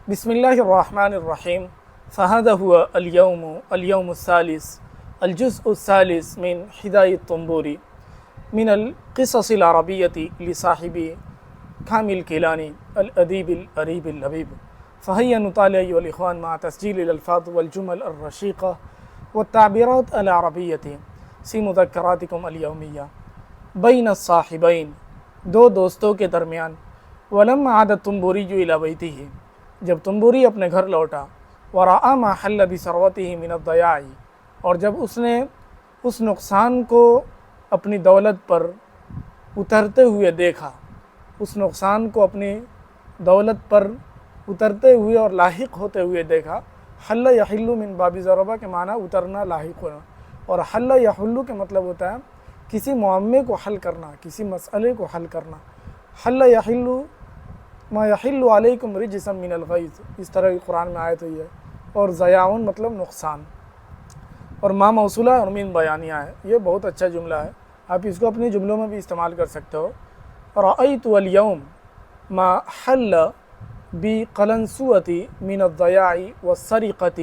بسم اللہ الرحمن الرحیم فهذا هو اليوم الثالث الجزء الثالث من حداية الطنبوري من القصص العربية لصاحب كامل كيلاني الأديب الأريب اللبيب. فهيا نطالع أيها الإخوان مع تسجيل الألفاظ والجمل الرشيقة والتعبيرات العربية في مذكراتكم اليومية. بين الصاحبين، دو دوستوں کے درمیان. ولما عاد الطنبوري إلى بيته، جب طنبوری اپنے گھر لوٹا. ورأى ما حل بثروته من الضياع، اور جب اس نے اس نقصان کو اپنی دولت پر اترتے ہوئے دیکھا، اس نقصان کو اپنی دولت پر اترتے ہوئے اور لاحق ہوتے ہوئے دیکھا. حل یحل من باب ضربہ کے معنی اترنا، لاحق ہونا، اور حل یحل کے مطلب ہوتا ہے کسی معمے کو حل کرنا، کسی مسئلے کو حل کرنا. حل یحل ما یحل علیکم رجسا من الغیظ، اس طرح قرآن میں آیت ہوئی ہے. اور ضیاعن مطلب نقصان، اور ما موصولہ اور من بیانیہ ہے. یہ بہت اچھا جملہ ہے، آپ اس کو اپنے جملوں میں بھی استعمال کر سکتے ہو. رأیت اليوم ما حل بقلنسوۃ من الضیاع والسرقۃ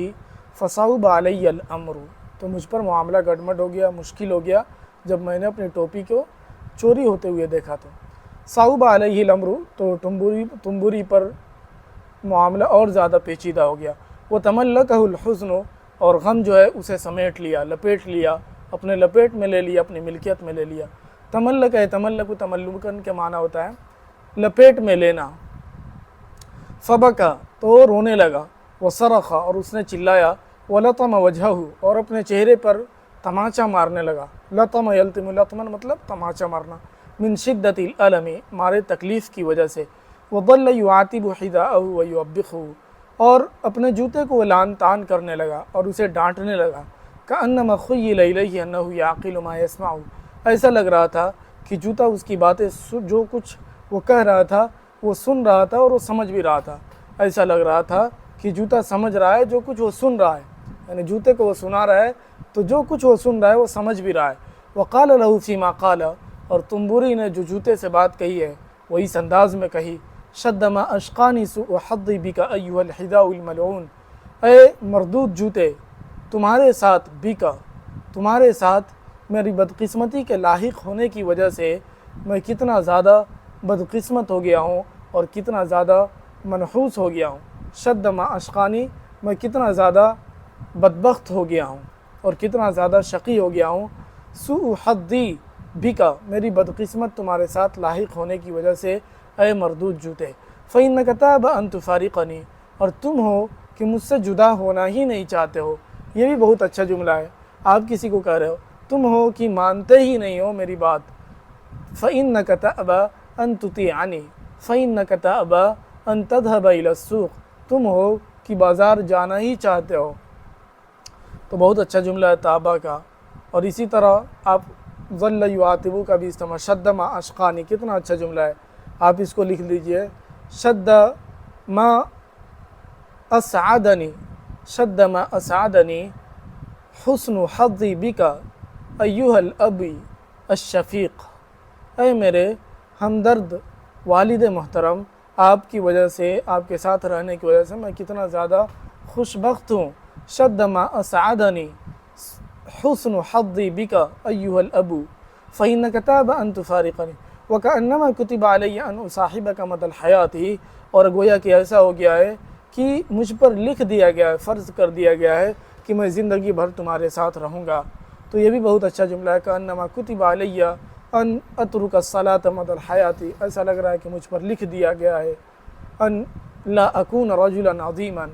فصعب علی الامر، تو مجھ پر معاملہ گڑبڑ ہو گیا، مشکل ہو گیا جب میں نے اپنی ٹوپی کو چوری ہوتے ہوئے دیکھا. تو صعب علیہ الامر، تو طنبوری پر معاملہ اور زیادہ پیچیدہ ہو گیا. وتملکہ الحزن، اور غم جو ہے اسے سمیٹ لیا، لپیٹ لیا، اپنے لپیٹ میں لے لیا، اپنی ملکیت میں لے لیا. تملک ہے، تملکن کے معنی ہوتا ہے لپیٹ میں لینا. فبکا، تو رونے لگا. وصرخ، اور اس نے چلایا. ولطم وجہہ، اور اپنے چہرے پر تماچا مارنے لگا. لطم یلطم، لطمن مطلب تماچا مارنا. من شدت الالم، مارے تکلیف کی وجہ سے. وظل یعاتب حذاءہ ویوبخہ، اور اپنے جوتے کو لان تان کرنے لگا اور اسے ڈانٹنے لگا. کأنما خیل الیہ انہ یعقل ما یسمع، ایسا لگ رہا تھا کہ جوتا اس کی باتیں جو کچھ وہ کہہ رہا تھا وہ سن رہا تھا اور وہ سمجھ بھی رہا تھا. ایسا لگ رہا تھا کہ جوتا سمجھ رہا ہے جو کچھ وہ سن رہا ہے، یعنی جوتے کو وہ سنا رہا ہے تو جو کچھ وہ سن رہا ہے وہ سمجھ بھی رہا ہے. وقال له فيما قال، اور طنبوری نے جو جوتے سے بات کہی ہے وہ اس انداز میں کہی. شد ما اشقانی سوء حظی بک ایھا الحذاء الملعون، اے مردود جوتے، تمہارے ساتھ بکا، تمہارے ساتھ میری بدقسمتی کے لاحق ہونے کی وجہ سے میں کتنا زیادہ بدقسمت ہو گیا ہوں اور کتنا زیادہ منحوس ہو گیا ہوں. شد ما اشقانی، میں کتنا زیادہ بدبخت ہو گیا ہوں اور کتنا زیادہ شقی ہو گیا ہوں. سوء حظی بکا، میری بدقسمت تمہارے ساتھ لاحق ہونے کی وجہ سے اے مردود جوتے. فإنک تاب ان تفارقنی، اور تم ہو کہ مجھ سے جدا ہونا ہی نہیں چاہتے ہو. یہ بھی بہت اچھا جملہ ہے، آپ کسی کو کہہ رہے ہو تم ہو کہ مانتے ہی نہیں ہو میری بات. فإنک تأبى ان تطیعنی، فإنک تأبى ان تذهب إلى السوق، تم ہو کہ بازار جانا ہی چاہتے ہو. تو بہت اچھا جملہ ہے تابہ کا. اور اسی طرح آپ ظل یعاتبو کا بھی استعمال. شد ما اشقانی، کتنا اچھا جملہ ہے، آپ اس کو لکھ لیجئے. شد ما اسعدنی، شد ما اسعدنی حسن حظی بکا ایھا الابی الشفیق، اے میرے ہمدرد والد محترم، آپ کی وجہ سے، آپ کے ساتھ رہنے کی وجہ سے میں کتنا زیادہ خوش بخت ہوں. شد ما اسعدنی حسن حظی بکا ایھا الابو فإنک تاب ان تفارقنی وکأنما کتب علی ان اصاحبک مدى الحیات، اور گویا کہ ایسا ہو گیا ہے کہ مجھ پر لکھ دیا گیا ہے، فرض کر دیا گیا ہے کہ میں زندگی بھر تمہارے ساتھ رہوں گا. تو یہ بھی بہت اچھا جملہ ہے. کأنما کتب علی ان اترک الصلاة مدى الحیات، ایسا لگ رہا ہے کہ مجھ پر لکھ دیا گیا ہے ان لا اکون رجلا عظیما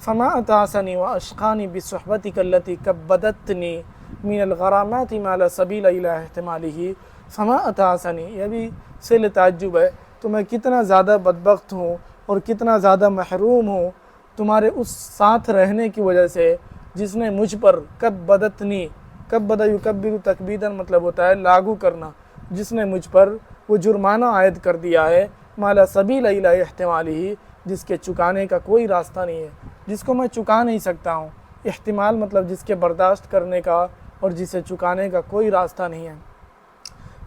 فما اتعسنی واشقانی بصحبتک التي کبدتنی من الغرامات ما لا سبیل الی احتمالہ فما اتعسنی. یہ بھی سیل تعجب ہے، تو میں کتنا زیادہ بدبخت ہوں اور کتنا زیادہ محروم ہوں تمہارے اس ساتھ رہنے کی وجہ سے جس نے مجھ پر کبدتنی، کبد یکبر تکبیدا مطلب ہوتا ہے لاگو کرنا، جس نے مجھ پر وہ جرمانہ عائد کر دیا ہے. ما لا سبیل الی احتمالہ، جس کے چکانے کا کوئی راستہ نہیں ہے، جس کو میں چکا نہیں سکتا ہوں. احتمال مطلب جس کے برداشت کرنے کا اور جسے چکانے کا کوئی راستہ نہیں ہے.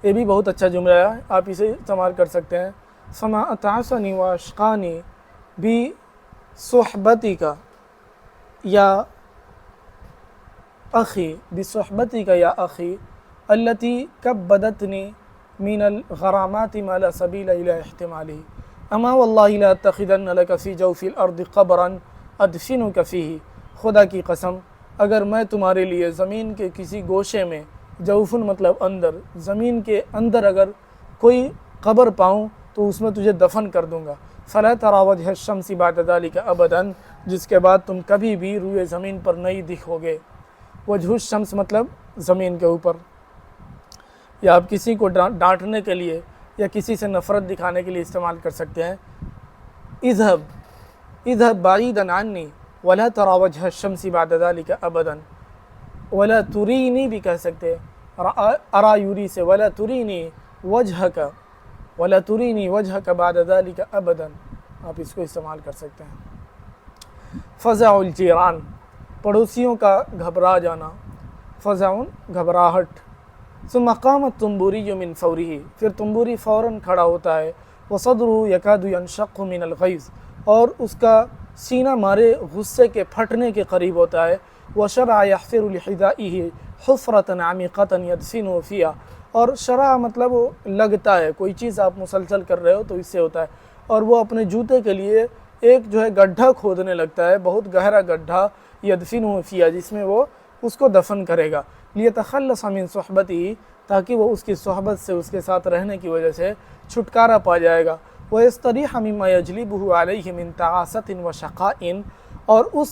یہ بھی بہت اچھا جملہ ہے، آپ اسے استعمال کر سکتے ہیں. فما اتعسنی واشقانی صحبتی کا یا اخی بصحبتی کا یا اخی التی کبدتنی من الغرامات ما لا سبیل الی احتمالی اما واللہ لا اتخذن لک فی جوف الارض قبرا ادفنک فیہ، خدا کی قسم اگر میں تمہارے لیے زمین کے کسی گوشے میں، جوفن مطلب اندر، زمین کے اندر اگر کوئی قبر پاؤں تو اس میں تجھے دفن کر دوں گا، فلا تری وجہ الشمس بعد ذلک ابدا، جس کے بعد تم کبھی بھی روئے زمین پر نہیں دکھو گے۔ وجہ الشمس مطلب زمین کے اوپر، یا آپ کسی کو ڈانٹنے کے لیے یا کسی سے نفرت دکھانے کے لیے استعمال کر سکتے ہیں۔ اذهب بعیدا عنی ولا تری وجہ الشمس بعد ذلک ابدا، ولا ترینی بھی کہہ سکتے ہیں، ارا یوری سے ولا ترینی وجہک، ولا ترینی وجہک بعد ذلک ابدا، آپ اس کو استعمال کر سکتے ہیں۔ فزع الجیران، پڑوسیوں کا گھبرا جانا، فزع گھبراہٹ۔ ثم قام الطنبوری من فورہ، پھر طنبوری فوراً کھڑا ہوتا ہے، وصدرہ یکاد ینشق من الغیظ، اور اس کا سینہ مارے غصے کے پھٹنے کے قریب ہوتا ہے، وشرع یحفر لحذائہ حفرة عمیقة یدفن فیہا، اور شرع مطلب وہ لگتا ہے، کوئی چیز آپ مسلسل کر رہے ہو تو اس سے ہوتا ہے، اور وہ اپنے جوتے کے لیے ایک جو ہے گڈھا کھودنے لگتا ہے، بہت گہرا گڈھا، یدفن فیہا، جس میں وہ اس کو دفن کرے گا، لیتخلص من صحبتہ، تاکہ وہ اس کی صحبت سے، اس کے ساتھ رہنے کی وجہ سے چھٹکارا پا جائے گا، ویستریح مما یجلبہ علیہ من تعاست و شقاء، اور اس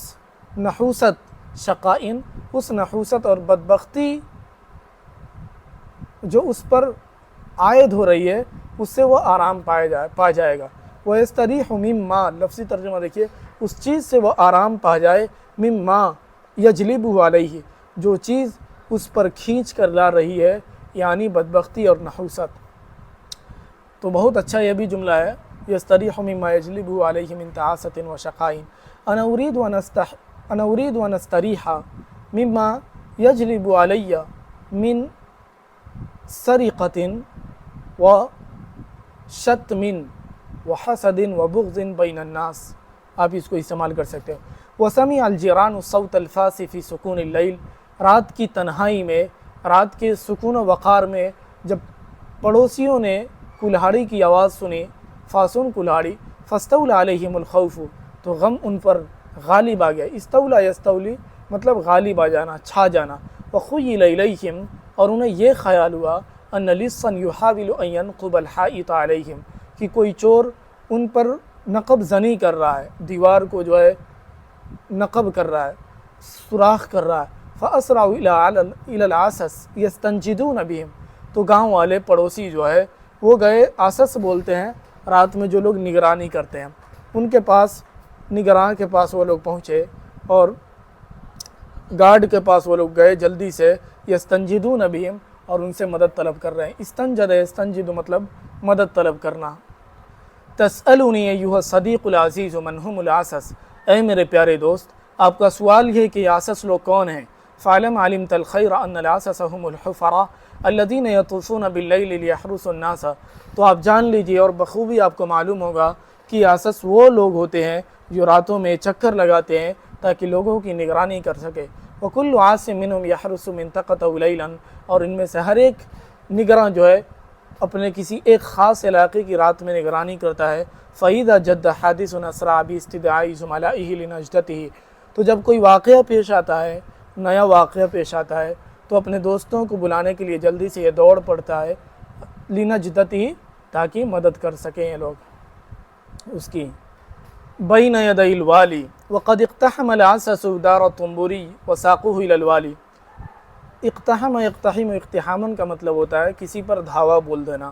نحوست، شقاء، اس نحوست اور بدبختی جو اس پر عائد ہو رہی ہے اس سے وہ آرام پا جائے گا۔ ویستریح مما، لفظی ترجمہ دیکھیے، اس چیز سے وہ آرام پا جائے، مما یجلبہ علیہ، جو چیز اس پر کھینچ کر لا رہی ہے، یعنی بدبختی اور نحوست۔ تو بہت اچھا یہ بھی جملہ ہے، یستریح مما یجلبہ علیہ من تعاست و شقاء، انا اريد ان استریح مما یجلب علی من سرقۃ و شتم و حسد و بغض بین الناس، آپ اس کو استعمال کر سکتے ہو۔ وسمع الجیران الصوت الفاس فی سکون اللیل، رات کی تنہائی میں، رات کے سکون و وقار میں جب پڑوسیوں نے کلہاڑی کی آواز سنی، فاسون کلہاڑی، فاستولی علیہم الخوف، تو غم ان پر غالب آ گیا۔ استولا یستولی مطلب غالب آ جانا، چھا جانا۔ وخیل الیہم، اور انہیں یہ خیال ہوا، ان لصا یحاول ان ینقب الحائط علیہم، کہ کوئی چور ان پر نقب زنی کر رہا ہے، دیوار کو جو ہے نقب کر رہا ہے، سوراخ کر رہا ہے۔ فاسرعوا الی العسس یستنجدون بہم، تو گاؤں والے پڑوسی جو ہے وہ گئے، آسس بولتے ہیں رات میں جو لوگ نگرانی کرتے ہیں، ان کے پاس، نگراں کے پاس وہ لوگ پہنچے، اور گارڈ کے پاس وہ لوگ گئے جلدی سے، یستنجدون بہم، اور ان سے مدد طلب کر رہے ہیں۔ استنجد یستنجد مطلب مدد طلب کرنا۔ تسألونی ایھا الصدیق العزیز من هم العسس، اے میرے پیارے دوست، آپ کا سوال یہ کہ عسس لوگ کون ہیں؟ فعلم علمت الخیر ان العسس هم الحفراء الذین یطوفون باللیل لیحرسوا الناس، تو آپ جان لیجئے اور بخوبی آپ کو معلوم ہوگا کہ عسس وہ لوگ ہوتے ہیں جو راتوں میں چکر لگاتے ہیں تاکہ لوگوں کی نگرانی کر سکے۔ وکل عاصم منہم یحرس منطقۃ لیلا، اور ان میں سے ہر ایک نگراں جو ہے اپنے کسی ایک خاص علاقے کی رات میں نگرانی کرتا ہے۔ فَإِذَا جَدَّ حَادِثٌ أَسْرَعَ بِاسْتِدْعَاءِ زُمَلائِهِ لِنَجْدَتِهِ، تو جب کوئی واقعہ پیش آتا ہے، نیا واقعہ پیش آتا ہے، تو اپنے دوستوں کو بلانے کے لیے جلدی سے یہ دوڑ پڑتا ہے، لِنَجْدَتِهِ، تاکہ مدد کر سکیں یہ لوگ اس کی۔ بَيْنَ يَدَيِ الْوَالِي وَقَدْ اقْتَحَمَ الْعَسَسُ دَارَ الطُّنبُورِي وَسَاقُوهُ إِلَى الْوَالِي۔ اقتحم، اقتحام کا مطلب ہوتا ہے کسی پر دھاوا بول دینا،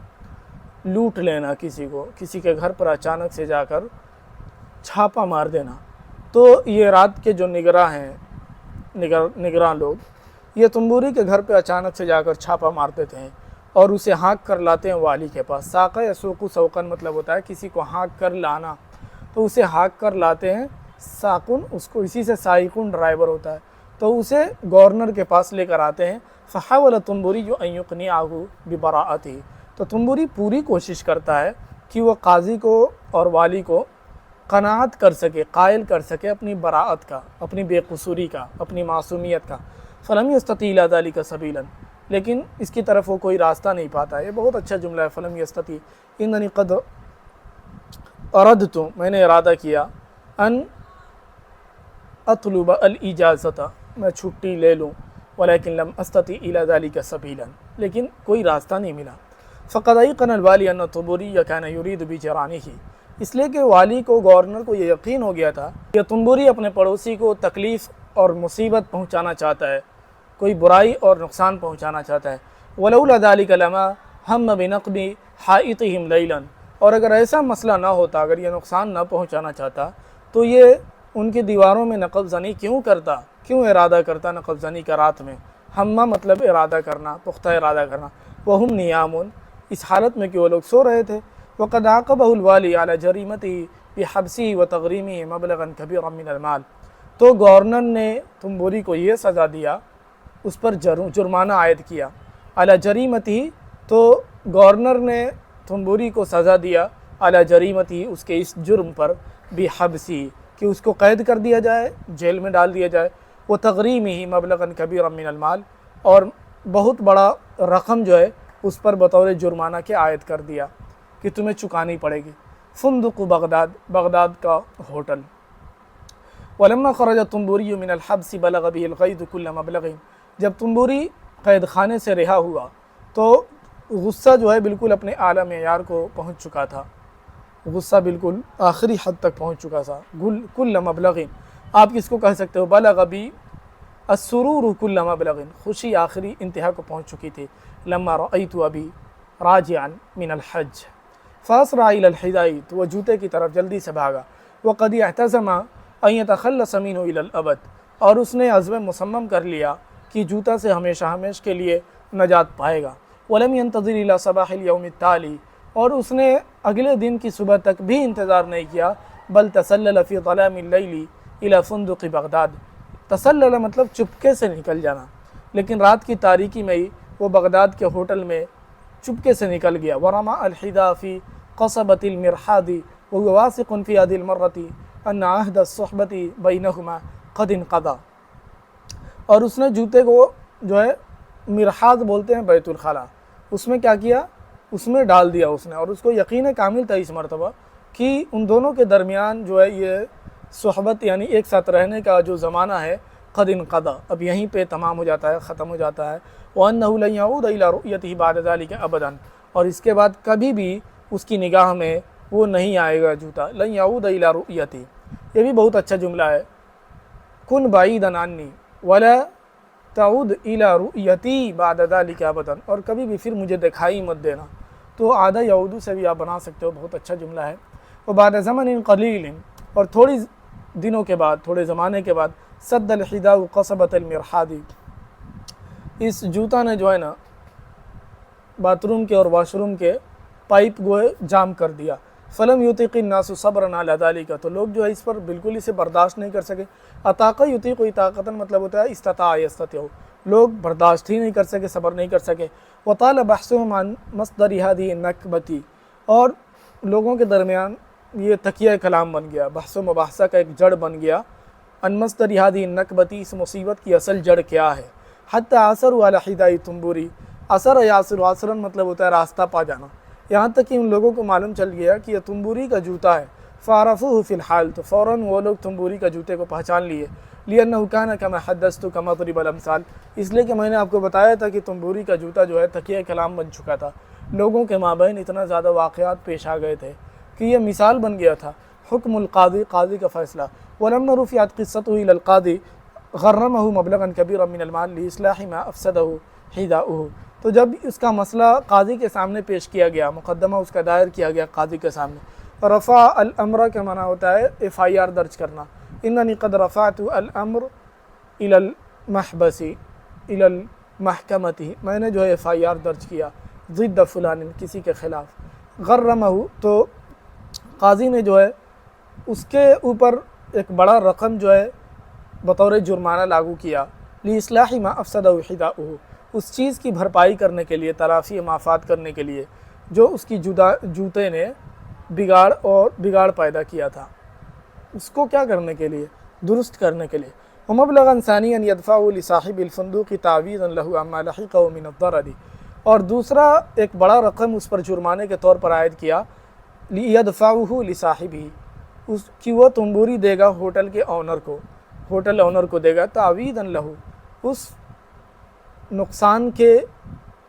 لوٹ لینا کسی کو، کسی کے گھر پر اچانک سے جا کر چھاپا مار دینا۔ تو یہ رات کے جو نگراں ہیں، نگراں لوگ، یہ طنبوری کے گھر پہ اچانک سے جا کر چھاپا مارتے تھے اور اسے ہانک کر لاتے ہیں والی کے پاس۔ ساقہ یسوق سوقن مطلب ہوتا ہے کسی کو ہانک کر لانا، تو اسے ہانک کر لاتے ہیں، ساقن اس کو اسی سے سائقن ڈرائیور ہوتا ہے، تو اسے گورنر کے پاس لے کر آتے ہیں۔ فحاول طنبوری ان یقنعہ ببراءتہ، تو طنبوری پوری کوشش کرتا ہے کہ وہ قاضی کو اور والی کو قناعت کر سکے، قائل کر سکے اپنی براعت کا، اپنی بے قصوری کا، اپنی معصومیت کا. فلم یستطیع الی ذلک سبیلا، لیکن اس کی طرف وہ کوئی راستہ نہیں پاتا. یہ بہت اچھا جملہ ہے. فلم یستطیع، اننی قد اردت، میں نے ارادہ کیا، ان اطلب الاجازت، میں چھٹی لے لوں، ولیکن لم استطیع الی ذلک سبیلا، لیکن کوئی راستہ نہیں ملا. فقد ایقن الوالی ان الطنبوری کان یرید بجرانہ، اس لیے کہ والی کو، گورنر کو یہ یقین ہو گیا تھا کہ طنبوری اپنے پڑوسی کو تکلیف اور مصیبت پہنچانا چاہتا ہے، کوئی برائی اور نقصان پہنچانا چاہتا ہے. ولولا ذلک لما ہم بنقب حائطہم لیلا، اور اگر ایسا مسئلہ نہ ہوتا، اگر یہ نقصان نہ پہنچانا چاہتا تو یہ ان کی دیواروں میں نقب زنی کیوں کرتا، کیوں ارادہ کرتا نقب زنی کا رات میں. ہمہ مطلب ارادہ کرنا، پختہ ارادہ کرنا. وہم نیام، اس حالت میں کہ وہ لوگ سو رہے تھے. وقد عاقبہ الوالی علی جریمتہ بحبسہ وتغریمہ مبلغا کبیرا من المال، تو گورنر نے طنبوری کو یہ سزا دیا، اس پر جرمانہ عائد کیا. علی جریمتہ، تو گورنر نے طنبوری کو سزا دیا، علی جریمتہ، اس کے اس جرم پر، بحبسہ، کہ اس کو قید کر دیا جائے، جیل میں ڈال دیا جائے. وتغریمہ مبلغا کبیرا من المال، اور بہت بڑا رقم جو ہے اس پر بطور جرمانہ کے عائد کر دیا کہ تمہیں چکانی پڑے گی. فندق بغداد، بغداد کا ہوٹل. ولما خرج الطنبوری من الحبس بلغ به الغیظ کل مبلغ، جب طنبوری قید خانے سے رہا ہوا تو غصہ جو ہے بالکل اپنے اعلیٰ معیار کو پہنچ چکا تھا، غصہ بالکل آخری حد تک پہنچ چکا تھا. کل مبلغ، آپ کس کو کہہ سکتے ہو؟ بلغ بی السرور کل مبلغ، خوشی آخری انتہا کو پہنچ چکی تھی. لما رأیت ابی راجعا من الحج فاسرع الی الحذاء، تو وہ جوتے کی طرف جلدی سے بھاگا. وقد اعتزم ان يتخلص منه الى الابد، اور اس نے عزم مصمم کر لیا کہ جوتا سے ہمیشہ ہمیش کے لیے نجات پائے گا. ولم ينتظر الى صباح اليوم التالي، اور اس نے اگلے دن کی صبح تک بھی انتظار نہیں کیا. بل تسلل فی ظلام اللیل الى فندق بغداد، تسلل مطلب چپکے سے نکل جانا، لیکن رات کی تاریکی میں ہی وہ بغداد کے ہوٹل میں چپکے سے نکل گیا. ورمى الحذاء في قصبة المرحاض وهو واثق في هذه المرة ان عهد الصحبة بينهما قد انقضى، اور اس نے جوتے کو جو ہے مرحاض بولتے ہیں بیت الخلاء، اس میں کیا کیا، اس میں ڈال دیا اس نے، اور اس کو یقین کامل تھا اس مرتبہ کہ ان دونوں کے درمیان جو ہے یہ صحبت یعنی ایک ساتھ رہنے کا جو زمانہ ہے، قد انقضى، اب یہیں پہ تمام ہو جاتا ہے، ختم ہو جاتا ہے. وَأَنَّهُ لَن يَعُودَ إِلَىٰ رُؤْيَتِهِ بَعْدَ ذَلِكَ أَبَدًا، اور اس کے بعد کبھی بھی اس کی نگاہ میں وہ نہیں آئے گا جوتا. لَن يَعُودَ إِلَىٰ رُؤْيَتِهِ، یہ بھی بہت اچھا جملہ ہے. كُن بَعِيدًا عَنِّي وَلَا تَعُودْ إِلَىٰ رُؤْيَتِي بَعْدَ ذَلِكَ أَبَدًا، اور کبھی بھی پھر مجھے دکھائی مت دینا. تو عادہ یعودو سے بھی آپ بنا سکتے ہو، بہت اچھا جملہ ہے. وَبَعْدَ زَمَنٍ قَلِيلٍ، اور تھوڑی دنوں کے بعد، تھوڑے زمانے کے بعد، سد الحذاء قصبة المرحاض، اس جوتا نے جو ہے نا باتھ روم کے اور واش روم کے پائپ گوئے جام کر دیا. فلم یطیق الناس صبرا علی ذلک، تو لوگ جو ہے اس پر بالکل اسے برداشت نہیں کر سکے. اطاق یطیق اطاقتا مطلب ہوتا ہے استطاع یستطیع، لوگ برداشت ہی نہیں کر سکے، صبر نہیں کر سکے. وطال بحثهم عن مصدر هذه النکبۃ، اور لوگوں کے درمیان یہ تکیہ کلام بن گیا، بحث و مباحثہ کا ایک جڑ بن گیا. ان مصدر هذه النکبۃ، اس مصیبت کی اصل جڑ کیا ہے. حتی عثروا علی حذاء طنبوری، اثر یاسر، عثرن مطلب ہوتا ہے راستہ پا جانا، یہاں تک کہ ان لوگوں کو معلوم چل گیا کہ یہ طنبوری کا جوتا ہے. فعرفوه فی الحال، تو فوراً وہ لوگ طنبوری کا جوتے کو پہچان لیے. لأنه كان كما حدثت كمضرب الامثال، اس لیے کہ میں نے آپ کو بتایا تھا کہ طنبوری کا جوتا جو ہے تکیہ کلام بن چکا تھا. لوگوں کے مابین اتنا زیادہ واقعات پیش آ گئے تھے کہ یہ مثال بن گیا تھا. حکم القاضی، قاضی کا فیصلہ. ولما رفعت قصته الى القاضی غرمه مبلغا كبيرا من المال لاصلاح ما افسده حذاؤه، تو جب اس کا مسئلہ قاضی کے سامنے پیش کیا گیا، مقدمہ اس کا دائر کیا گیا قاضی کے سامنے. رفع الامر کا معنی ہوتا ہے FIR درج کرنا. اننی قد رفعت الامر الى المحبس الى المحکمۃ، میں نے جو ہے FIR درج کیا ضد فلان، کسی کے خلاف. غرمہ، تو قاضی نے جو ہے اس کے اوپر ایک بڑا رقم جو ہے بطور جرمانہ لاگو کیا. لاصلاح ما افسدہ حذاؤہ، اس چیز کی بھرپائی کرنے کے لیے، تلافی مافات کرنے کے لیے جو اس کی جوتے نے بگاڑ پیدا کیا تھا. اس کو کیا کرنے کے لیے؟ درست کرنے کے لیے. ومبلغا ثانیا یدفع لصاحب الفندوق تعویضا له عما لحقه من الضرر، اور دوسرا ایک بڑا رقم اس پر جرمانے کے طور پر عائد کیا، یدفعہ لصاحبہ، اس کی وہ تنبوری دے گا ہوٹل کے آنر کو، ہوٹل آنر کو دے گا تعویضا لہ، اس نقصان کے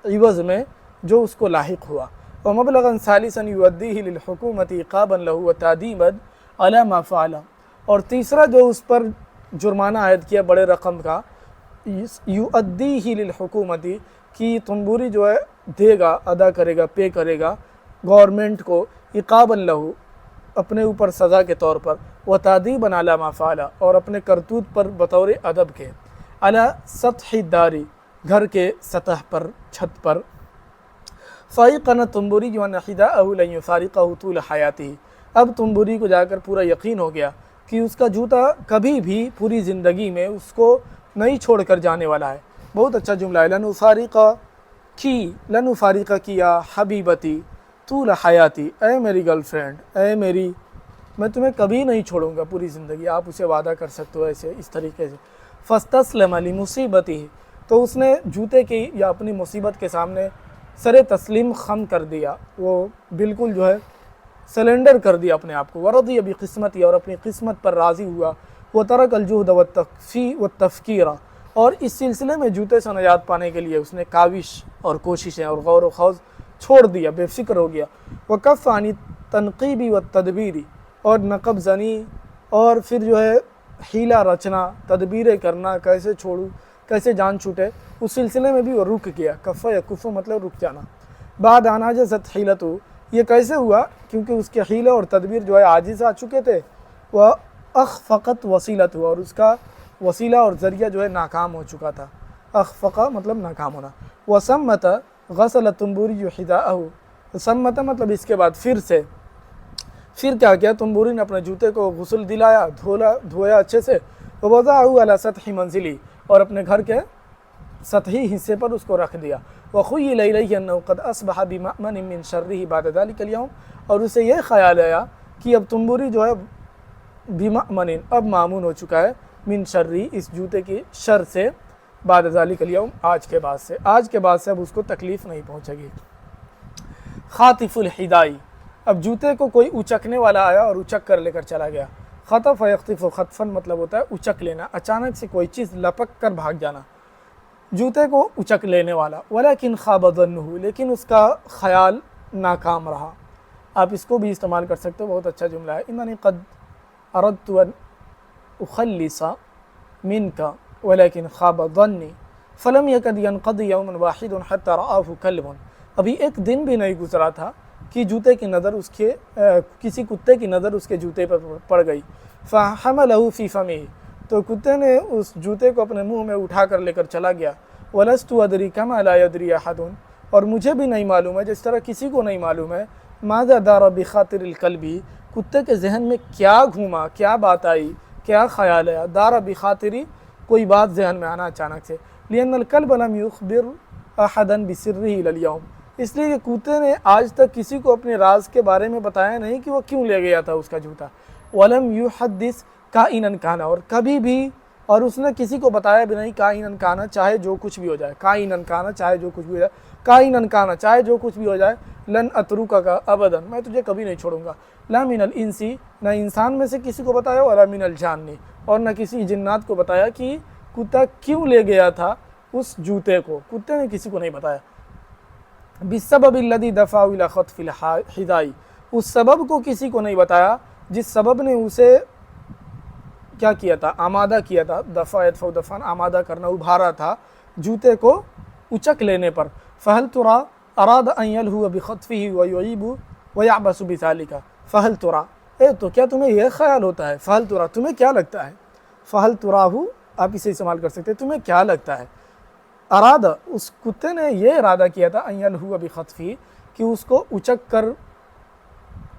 عوض میں جو اس کو لاحق ہوا. ومبلغا ثالثا یؤدیہ للحکومت عقابا لہ وتعذیبا علی ما فعل، اور تیسرا جو اس پر جرمانہ عائد کیا بڑے رقم کا، یؤدیہ للحکومت، کی تنبوری جو ہے دے گا، ادا کرے گا، پے کرے گا گورنمنٹ کو، عقابا لہ، اپنے اوپر سزا کے طور پر، وتعذیبا علی ما فعل، اور اپنے کرتوت پر بطور ادب کے، علی سطح الدار، گھر کے سطح پر، چھت پر. فَأَيْقَنَ التُّنْبُورِيُّ أَنَّ حِذَاءَهُ لَن يُفَارِقَهُ طُولَ حَيَاتِهِ، اب تنبوری کو جا کر پورا یقین ہو گیا کہ اس کا جوتا کبھی بھی پوری زندگی میں اس کو نہیں چھوڑ کر جانے والا ہے. بہت اچھا جملہ ہے. لَنْ أُفَارِقَ کیا حبیبتی طول حیاتی، اے میری گرل فرینڈ، اے میری، میں تمہیں کبھی نہیں چھوڑوں گا پوری زندگی. آپ اسے وعدہ کر سکتے ہو ایسے، اس طریقے سے. فَاسْتَسْلَمَ لِمُصِيبَتِهِ، تو اس نے جوتے کی یا اپنی مصیبت کے سامنے سر تسلیم خم کر دیا، وہ بالکل جو ہے سلنڈر کر دیا اپنے آپ کو. وَرَضِيَ بِقِسْمَتِهِ، اور اپنی قسمت پر راضی ہوا. وَتَرَكَ الْجُهْدَ وَالتَّفْكِيرَ، اور اس سلسلے میں جوتے سے نجات پانے کے لیے اس نے کاوش اور کوششیں اور غور و خوض چھوڑ دیا، بے فکر ہو گیا. وَكَفَّ عَنِ التَّنْقِيبِ وَالتَّدْبِيرِ، اور نقب زنی اور پھر جو ہے حیلہ رچنا، تدبیریں کرنا، کیسے چھوڑوں، کیسے جان چھوٹے، اس سلسلے میں بھی وہ رک گیا. کفّ یکف مطلب رک جانا. بعد ان عجزت حیلتہ، یہ کیسے ہوا؟ کیونکہ اس کے حیلہ اور تدبیر جو ہے عاجز آ چکے تھے. وہ اخفقت وسیلتہ، اور اس کا وسیلہ اور ذریعہ جو ہے ناکام ہو چکا تھا. اخفقہ مطلب ناکام ہونا. وسمت غسل التنبوری حذاءہ، سمت مطلب اس کے بعد پھر کیا کیا؟ تنبوری نے اپنے جوتے کو غسل دلایا، دھویا اچھے سے. ووضعہ علی سطح منزلی، اور اپنے گھر کے سطحی حصے پر اس کو رکھ دیا. وخیل الیہ انہ قد اصبح بمأمن من شرہ بعد ذلک اليوم، اور اسے یہ خیال آیا کہ اب تنبوری جو ہے بمأمن، اب مامون ہو چکا ہے، من شرہ، اس جوتے کی شر سے، بعد ذلک اليوم، آج کے بعد سے اب اس کو تکلیف نہیں پہنچے گی. خاطف الحدائی، اب جوتے کو کوئی اچکنے والا آیا اور اچک کر لے کر چلا گیا. خطف یخطف خطفن مطلب ہوتا ہے اچک لینا، اچانک سے کوئی چیز لپک کر بھاگ جانا، جوتے کو اچک لینے والا. ولیکن خاب ظنہ، لیکن اس کا خیال ناکام رہا. آپ اس کو بھی استعمال کر سکتے ہو، بہت اچھا جملہ ہے. اننی قد اردت ان اخلص منک ولیکن خاب ظنی فلم یکد ینقضی یوم واحد حتی رآہ کلب، ابھی ایک دن بھی نہیں گزرا تھا کہ جوتے کی نظر اس کے کسی کتے کی نظر اس کے جوتے پر پڑ گئی. فحملہ فی فمہ، تو کتے نے اس جوتے کو اپنے منہ میں اٹھا کر لے کر چلا گیا. ولست ادری کما لا یدری احد، اور مجھے بھی نہیں معلوم ہے جس طرح کسی کو نہیں معلوم ہے، ماذا دار بخاطر الکلب، کتے کے ذہن میں کیا گھوما، کیا بات آئی، کیا خیال آیا. دار بخاطری، کوئی بات ذہن میں آنا اچانک سے. لأن الکلب لم یخبر احدا بسرہ الی اليوم، اس لیے کہ کتے نے آج تک کسی کو اپنے راز کے بارے میں بتایا نہیں کہ وہ کیوں لے گیا تھا اس کا جوتا. ولم یحدث کائنا کان، اور کبھی بھی، اور اس نے کسی کو بتایا بھی نہیں، کائنا کان، چاہے جو کچھ بھی ہو جائے، کائنا کان، چاہے جو کچھ بھی ہو جائے، کائنا کان، چاہے جو کچھ بھی ہو جائے. لن اترکک ابدا، میں تجھے کبھی نہیں چھوڑوں گا. لا من الانس، نہ انسان میں سے کسی کو بتایا، ولا من الجان، اور نہ کسی جنات کو بتایا کہ کتا کیوں لے گیا تھا اس جوتے کو، کتے نے کسی کو نہیں بتایا. بالسبب الذی دفع الی خطف الحذاء، اس سبب کو کسی کو نہیں بتایا جس سبب نے اسے کیا کیا تھا، آمادہ کیا تھا. دفع یدفع دفعا، آمادہ کرنا، ابھارا تھا جوتے کو اچک لینے پر. فہل ترا اراد ان یلہو بخطفہ ویعیب ویعبس بذلک. فہل ترا، تو کیا تمہیں یہ خیال ہوتا ہے؟ فہل ترا، تمہیں کیا لگتا ہے؟ فہل تراہ، آپ اسے استعمال کر سکتے ہیں، تمہیں کیا لگتا ہے؟ ارادہ، اس کتے نے یہ ارادہ کیا تھا، ان یلہو بخطفہ، کہ اس کو اچک کر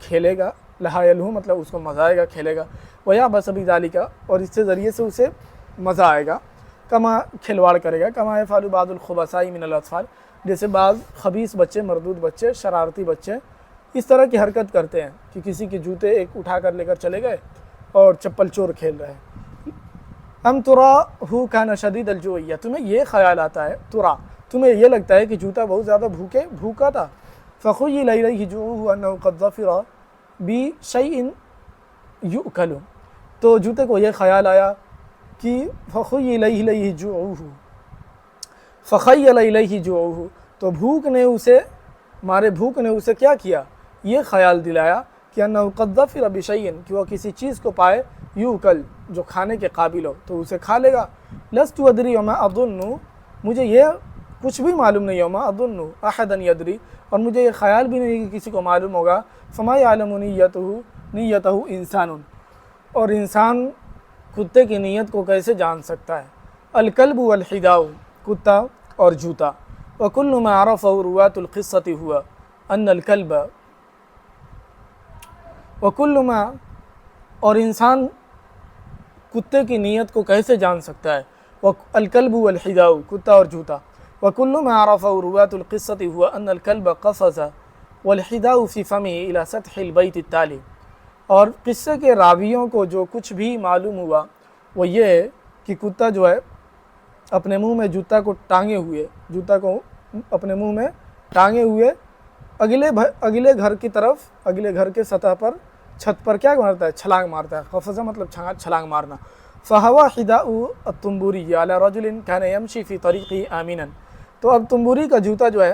کھیلے گا. لہا یلہو مطلب اس کو مزہ آئے گا، کھیلے گا. ویعبس بذلک، اور اس سے ذریعے سے اسے مزہ آئے گا. کما، کھلواڑ کرے گا. کما یفعل بعض الخبثاء من الاطفال، جیسے بعض خبیث بچے، مردود بچے، شرارتی بچے اس طرح کی حرکت کرتے ہیں کہ کسی کے جوتے ایک اٹھا کر لے کر چلے گئے اور چپل چور کھیل رہے ہیں۔ ام تراہ کان شدید الجوع، تمہیں یہ خیال آتا ہے، تمہیں یہ لگتا ہے کہ جوتا بہت زیادہ بھوکا تھا۔ فخیل الیہ جوعہ انہ قد ظفر بشیء یؤکل، تو جوتے کو یہ خیال آیا کہ فخیل الیہ جوعہ، تو بھوک نے اسے کیا کیا، یہ خیال دلایا کہ انہ قد ظفر بشیء، کہ وہ کسی چیز کو پائے، یؤکل، جو کھانے کے قابل ہو تو اسے کھا لے گا۔ لست ادری وما اظن، مجھے یہ کچھ بھی معلوم نہیں، وما اظن احدا یدری، اور مجھے یہ خیال بھی نہیں کہ کسی کو معلوم ہوگا، فما یعلم نیتہ انسان، اور انسان کتے کی نیت کو کیسے جان سکتا ہے۔ الکلب والحداء، کتا اور جوتا۔ وکل ما عرفہ رواة القصۃ ہوا ان الکلب، وکل ما، اور انسان کتے کی نیت کو کیسے جان سکتا ہے، الکلب والحداء، کتا اور جوتا۔ وکل ما عرفہ رواة القصۃ ہوا ان الکلب قفز والحداء فی فمہ الی سطح البیت التالی، اور قصے کے راویوں کو جو کچھ بھی معلوم ہوا وہ یہ ہے کہ کتا جو ہے اپنے منہ میں جوتا کو اپنے منہ میں ٹانگے ہوئے اگلے گھر کی طرف، اگلے گھر کے سطح پر، چھت پر کیا مارتا ہے، چھلانگ مارتا ہے۔ قفزہ مطلب چھلانگ مارنا۔ فہوا حداء التنبوری علی رجل کان یمشی فی طریقہ آمنا، تو اب تنبوری کا جوتا جو ہے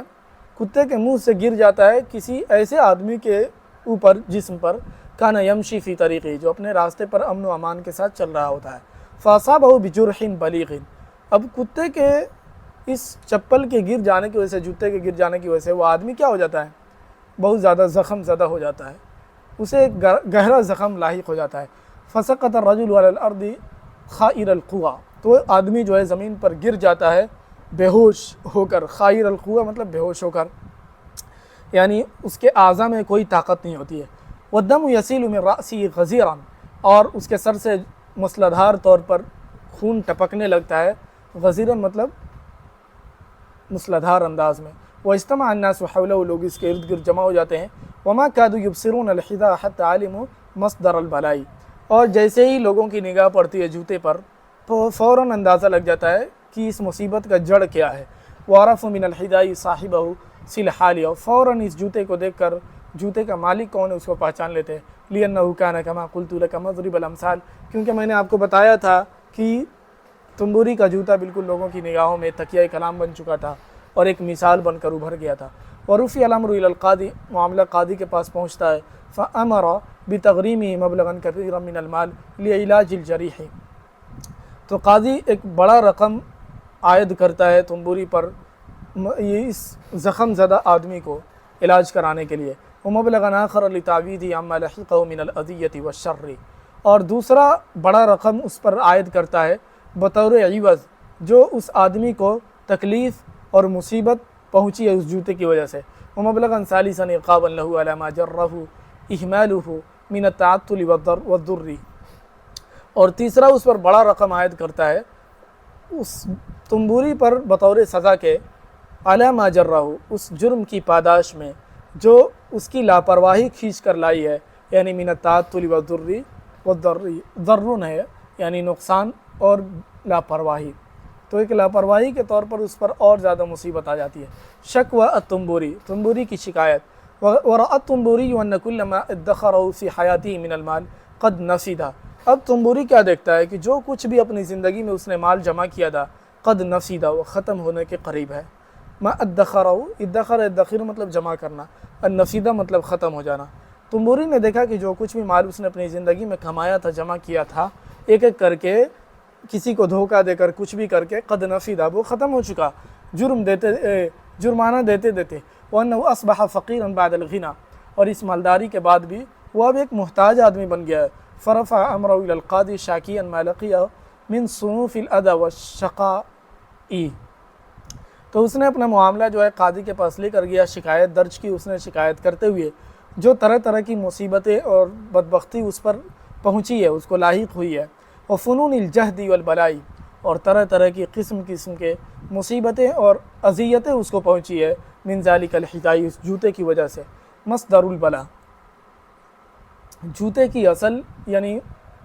کتے کے منہ سے گر جاتا ہے کسی ایسے آدمی کے اوپر، جسم پر، کان یمشی فی طریقہ، جو اپنے راستے پر امن و امان کے ساتھ چل رہا ہوتا ہے۔ فاصابہ بجرح بلیغ، اب کتے کے اس چپل کے گر جانے کی وجہ سے، جوتے کے گر جانے کی وجہ سے وہ آدمی کیا ہو جاتا ہے، بہت زیادہ زخم زدہ ہو جاتا ہے، اسے ایک گہرا زخم لاحق ہو جاتا ہے۔ فسقط الرجل علی الارض خائر القوى، تو آدمی جو ہے زمین پر گر جاتا ہے بے ہوش ہو کر، خائر القوى مطلب بے ہوش ہو کر، یعنی اس کے اعضاء میں کوئی طاقت نہیں ہوتی ہے۔ والدم یسیل من رأسه غزیرا، اور اس کے سر سے مسلدھار طور پر خون ٹپکنے لگتا ہے، غزیرا مطلب مسلدھار انداز میں۔ واجتمع الناس حوله، لوگ اس کے ارد گرد جمع ہو جاتے ہیں۔ وما كادوا يبصرون الحذاء حتى علموا مصدر البلاء، اور جیسے ہی لوگوں کی نگاہ پڑتی ہے جوتے پر تو فوراً اندازہ لگ جاتا ہے کہ اس مصیبت کا جڑ کیا ہے۔ وعرفوا من الحذاء صاحبه سلحالیہ، فوراً اس جوتے کو دیکھ کر جوتے کا مالک کون ہے اس کو پہچان لیتے ہیں۔ لأنه كان كما قلت لك مضرب الامثال، کیونکہ میں نے آپ کو بتایا تھا کہ تنبوری کا جوتا بالکل لوگوں کی نگاہوں میں تکیہ کلام بن چکا تھا اور ایک مثال بن کر ابھر گیا تھا۔ ورفع الامر الى القاضی، معاملہ قاضی کے پاس پہنچتا ہے۔ فامر بتغریمه مبلغا كثيرا من المال لعلاج الجریح، تو قاضی ایک بڑا رقم عائد کرتا ہے تنبوری پر اس زخم زدہ آدمی کو علاج کرانے کے لیے۔ ومبلغا آخر لتعویضه عما لحقه من الاذیۃ والشر، اور دوسرا بڑا رقم اس پر عائد کرتا ہے بطور عوض جو اس آدمی کو تکلیف اور مصیبت پہنچی ہے اس جوتے کی وجہ سے۔ ومبلغا ثالثا عقابا له على ما جره اهماله من التعطل والضر، اور تیسرا اس پر بڑا رقم عائد کرتا ہے اس تنبوری پر بطور سزا کے، علی ما جرہ، اس جرم کی پاداش میں جو اس کی لاپرواہی کھینچ کر لائی ہے، یعنی من التعطل والضر، ضرر ہے یعنی نقصان اور لاپرواہی، تو ایک لاپرواہی کے طور پر اس پر اور زیادہ مصیبت آ جاتی ہے۔ شکوى التنبوری، تنبوری کی شکایت۔ ورأى التنبوری ان كل ما ادخره في حیاته من المال قد نفد، اب تنبوری کیا دیکھتا ہے کہ جو کچھ بھی اپنی زندگی میں اس نے مال جمع کیا تھا، قد نفد، وہ ختم ہونے کے قریب ہے۔ ما ادخره، ادخر مطلب جمع کرنا، النفد مطلب ختم ہو جانا۔ تنبوری نے دیکھا کہ جو کچھ بھی مال اس نے اپنی زندگی میں کمایا تھا، جمع کیا تھا، ایک ایک کر کے، کسی کو دھوکہ دے کر، کچھ بھی کر کے، قد نفد، وہ ختم ہو چکا، جرمانہ دیتے دیتے۔ وَأَنَّهُ أَصْبَحَ فَقِيرًا بَعْدَ الْغِنَى، اور اس مالداری کے بعد بھی وہ اب ایک محتاج آدمی بن گیا ہے۔ فَرَفَعَ أَمْرَهُ إِلَى الْقَاضِي شَاكِيًا مَا لَقِيَهُ مِنْ صُنُوفِ الْأَذَى وَالشَّقَاءِ، تو اس نے اپنا معاملہ جو ہے قاضی کے پاس لے کر گیا، شکایت درج کی اس نے، شکایت کرتے ہوئے جو طرح طرح کی مصیبتیں اور بدبختی اس پر پہنچی ہے، اس کو لاحق ہوئی ہے۔ وفنون الجہد والبلائی، اور طرح طرح کی قسم کے مصیبتیں اور اذیتیں اس کو پہنچی ہے، من ذالک الحذاء، اس جوتے کی وجہ سے۔ مصدر البلا، جوتے کی اصل یعنی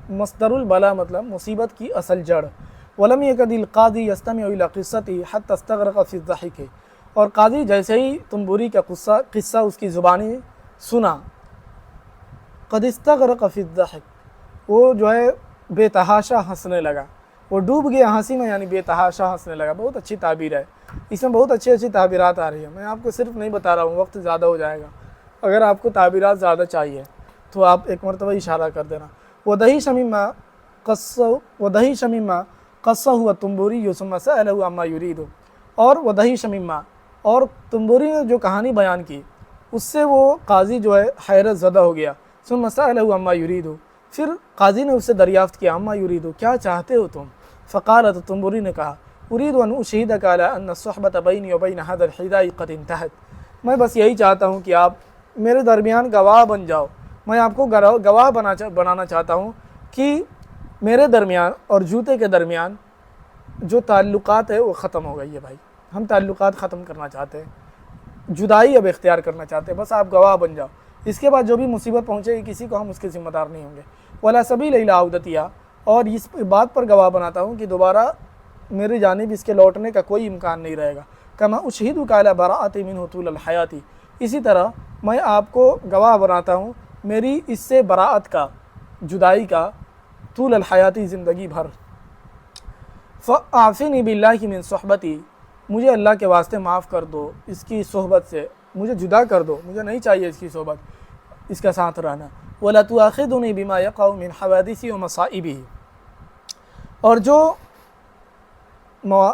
مصدر البلا مطلب مصیبت کی اصل جڑ. ولم يكد القاضي يستمع الى قصته حتى استغرق في الضحك. اور قاضی جیسے ہی تنبوری کا قصہ اس کی زبانی سنا، قد استغرق في الضحك، وہ جو ہے بے تحاشا ہنسنے لگا، وہ ڈوب گیا ہنسی میں، یعنی بے تحاشا ہنسنے لگا. بہت اچھی تعبیر ہے، اس میں بہت اچھی تعبیرات آ رہی ہیں. میں آپ کو صرف نہیں بتا رہا ہوں، وقت زیادہ ہو جائے گا. اگر آپ کو تعبیرات زیادہ چاہیے تو آپ ایک مرتبہ اشارہ کر دینا. وَدَهِشَ مِمَّا قَصَّهُ التُّنبُورِيُّ ثُمَّ سَأَلَهُ عَمَّا يُرِيدُ. اور وَدَهِشَ مِمَّا، اور تنبوری نے جو کہانی بیان کی اس سے وہ قاضی جو ہے حیرت زدہ ہو گیا. ثُمَّ سَأَلَهُ عَمَّا يُرِيدُ، پھر قاضی نے اس سے دریافت کیا عَمَّا يُرِيدُ، کیا چاہتے ہو تم؟ فقال، تو تنبوری نے کہا أُرِيدُ أَنْ أُشْهِدَكَ عَلَىٰ أَنَّ الصُّحْبَةَ بَيْنِي وَبَيْنَ هَذَا الْحِدَاءِ قَدْ انتهت. میں بس یہی چاہتا ہوں کہ آپ میرے درمیان گواہ بن جاؤ. میں آپ کو گواہ بنانا چاہتا ہوں کہ میرے درمیان اور جوتے کے درمیان جو تعلقات ہے وہ ختم ہو گئی ہے. بھائی ہم تعلقات ختم کرنا چاہتے ہیں، جدائی اب اختیار کرنا چاہتے ہیں، بس آپ گواہ بن جاؤ. اس کے بعد جو بھی مصیبت پہنچے گی کسی کو ہم اس کے ذمہ دار نہیں ہوں گے. وَلَا سَبِيلَ إِلَىٰ عَوْدَتِهَا، اور اس بات پر گواہ بناتا ہوں کہ دوبارہ میری جانب اس کے لوٹنے کا کوئی امکان نہیں رہے گا. كَمَا أُشْهِدُكَ عَلَىٰ بَرَاءَةٍ مِنْهُ طُولَ الْحَيَاةِ، اسی طرح میں آپ کو گواہ بناتا ہوں میری اس سے براءت کا، جدائی کا، طول الحیاتی زندگی بھر. فَأَعْفِنِي بِاللَّهِ مِنْ صُحْبَتِي، مجھے اللہ کے واسطے معاف کر دو اس کی صحبت سے، مجھے جدا کر دو، مجھے نہیں چاہیے اس کی صحبت، اس کا ساتھ رہنا. وَلَا تُؤَاخِذْنِي بِمَا يَقَعُ مِنْ حَوَادِثِ وَمَصَائِبِهِ، اور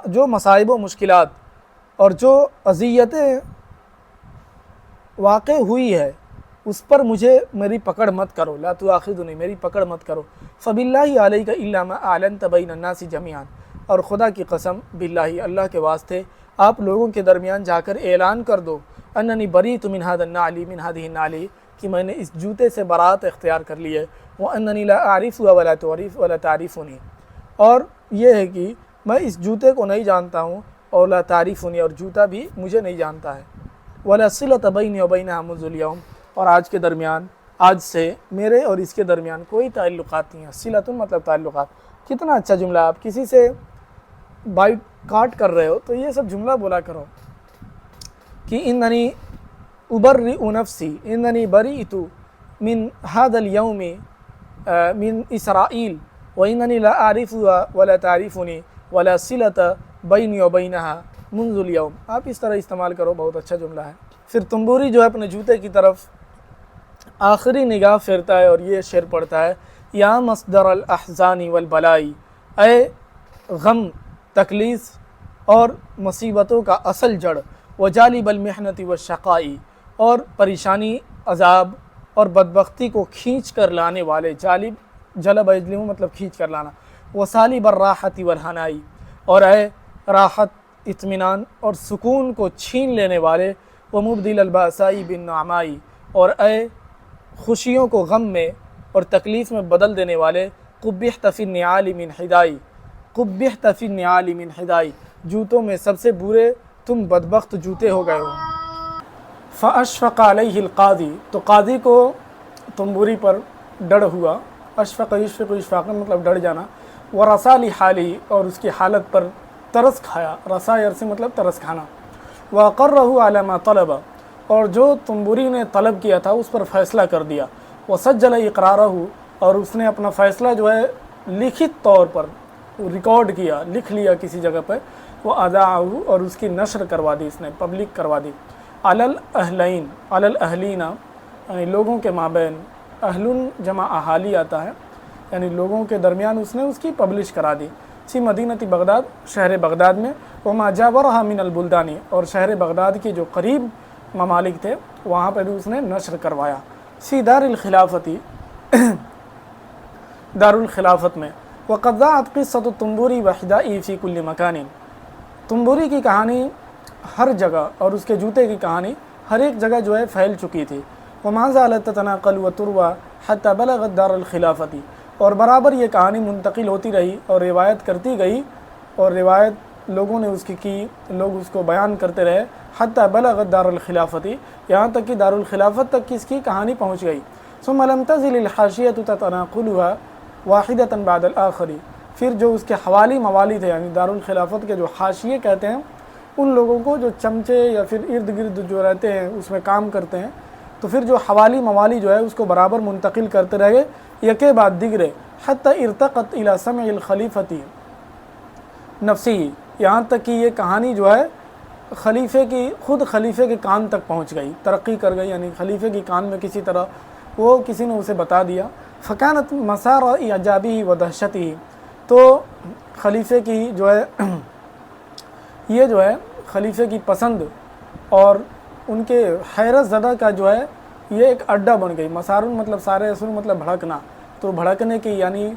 جو مصائب و مشکلات اور جو اذیتیں واقع ہوئی ہے اس پر مجھے میری پکڑ مت کرو. لا تؤاخذنی، میری پکڑ مت کرو. فباللہ علیک الا ما اعلنت بین الناس جميعا، اور خدا کی قسم، باللہ اللہ کے واسطے آپ لوگوں کے درمیان جا کر اعلان کر دو، اننی بریت من هذا النعل، من هذه النعل، کہ میں نے اس جوتے سے برات اختیار کر لی ہے. واننی لا اعرف ولا تعرفنی، اور یہ ہے کہ میں اس جوتے کو نہیں جانتا ہوں، اور لا تعرفنی، اور جوتا بھی مجھے نہیں جانتا ہے. ولا صلۃ بینی وبینھا منذ اليوم، اور آج کے درمیان، آج سے میرے اور اس کے درمیان کوئی تعلقات نہیں ہیں. صلۃ مطلب تعلقات. کتنا اچھا جملہ. آپ کسی سے بائٹ کاٹ کر رہے ہو تو یہ سب جملہ بولا کرو کہ اننی ابرئ نفسی، اننی بریت من هذا اليوم من اسرائیل، واننی لا اعرف ولا تعرفنی ولا صلۃ بینی وبینھا منذ اليوم. آپ اس طرح استعمال کرو، بہت اچھا جملہ ہے. پھر تنبوری جو ہے اپنے جوتے کی طرف آخری نگاہ پھیرتا ہے اور یہ شعر پڑھتا ہے، یا مصدر الاحزان والبلائی، اے غم، تکلیف اور مصیبتوں کا اصل جڑ، وجالب المحنت والشقائی، اور پریشانی، عذاب اور بدبختی کو کھینچ کر لانے والے. جلب اجلم مطلب کھینچ کر لانا. وسالب الراحت والہنائی، اور اے راحت، اطمینان اور سکون کو چھین لینے والے. ومبدل الباسائی بالنعمائی، اور اے خوشیوں کو غم میں اور تکلیف میں بدل دینے والے. قبحت فی النعال من حدائی، قبحت فی النعال من حدائی، جوتوں میں سب سے برے تم بدبخت جوتے ہو گئے ہو. فاشفق علیہ القاضی، تو قاضی کو تنبوری پر ڈر ہوا. اشفق یشفق اشفاقا مطلب ڈر جانا. ورثا لحالی، اور اس کی حالت پر ترس کھایا. رثا یرثی مطلب ترس کھانا. وقرہ علی ما طلب، اور جو تنبوری نے طلب کیا تھا اس پر فیصلہ کر دیا. وسجل اقرارہ، اور اس نے اپنا فیصلہ جو ہے لکھت طور پر ریکارڈ کیا، لکھ لیا کسی جگہ پہ. وہ اذاعہ، اور اس کی نشر کروا دی، اس نے پبلک کروا دی. علی الاہلین، علی الاہلین یعنی لوگوں کے مابین، اہلن جمع احالی آتا ہے، یعنی لوگوں کے درمیان اس نے اس کی پبلش کرا دی. فی مدینہ بغداد، شہر بغداد میں. وما جاورہا من البلدانی، اور شہر بغداد کے جو قریب ممالک تھے وہاں پہ بھی اس نے نشر کروایا. فی دار الخلافتی، دار الخلافت میں. وقد ضاعت قصۃ التنبوری وحدائی فی کل مکان، تنبوری کی کہانی ہر جگہ اور اس کے جوتے کی کہانی ہر ایک جگہ جو ہے پھیل چکی تھی. وما زالت تتناقل وتروى حتى بلغت دار الخلافتی، اور برابر یہ کہانی منتقل ہوتی رہی اور روایت کرتی گئی، اور روایت لوگوں نے اس کی لوگ اس کو بیان کرتے رہے. حتى بلغت دار الخلافتی، یہاں تک کہ دار الخلافت تک اس کی کہانی پہنچ گئی. ثم لم تزل الحاشیۃ تتناقلها، واحدۃ بعد الآخری، پھر جو اس کے حوالی موالی تھے یعنی دارالخلافت کے جو حاشیے کہتے ہیں ان لوگوں کو جو چمچے یا پھر ارد گرد جو رہتے ہیں اس میں کام کرتے ہیں، تو پھر جو حوالی موالی جو ہے اس کو برابر منتقل کرتے رہے یکے بعد دیگرے، حتی ارتقت الی سمع الخلیفۃ نفسی، یہاں تک کہ یہ کہانی جو ہے خلیفے کی خود خلیفے کے کان تک پہنچ گئی، ترقی کر گئی، یعنی خلیفے کی کان میں کسی طرح وہ کسی نے اسے بتا دیا۔ فکانت مسار اعجابی و دہشتی، تو خلیفے کی جو ہے یہ جو ہے خلیفے کی پسند اور ان کے حیرت زدہ کا جو ہے یہ ایک اڈا بن گئی۔ مسارن مطلب سارے اثر مطلب بھڑکنا، تو بھڑکنے کی یعنی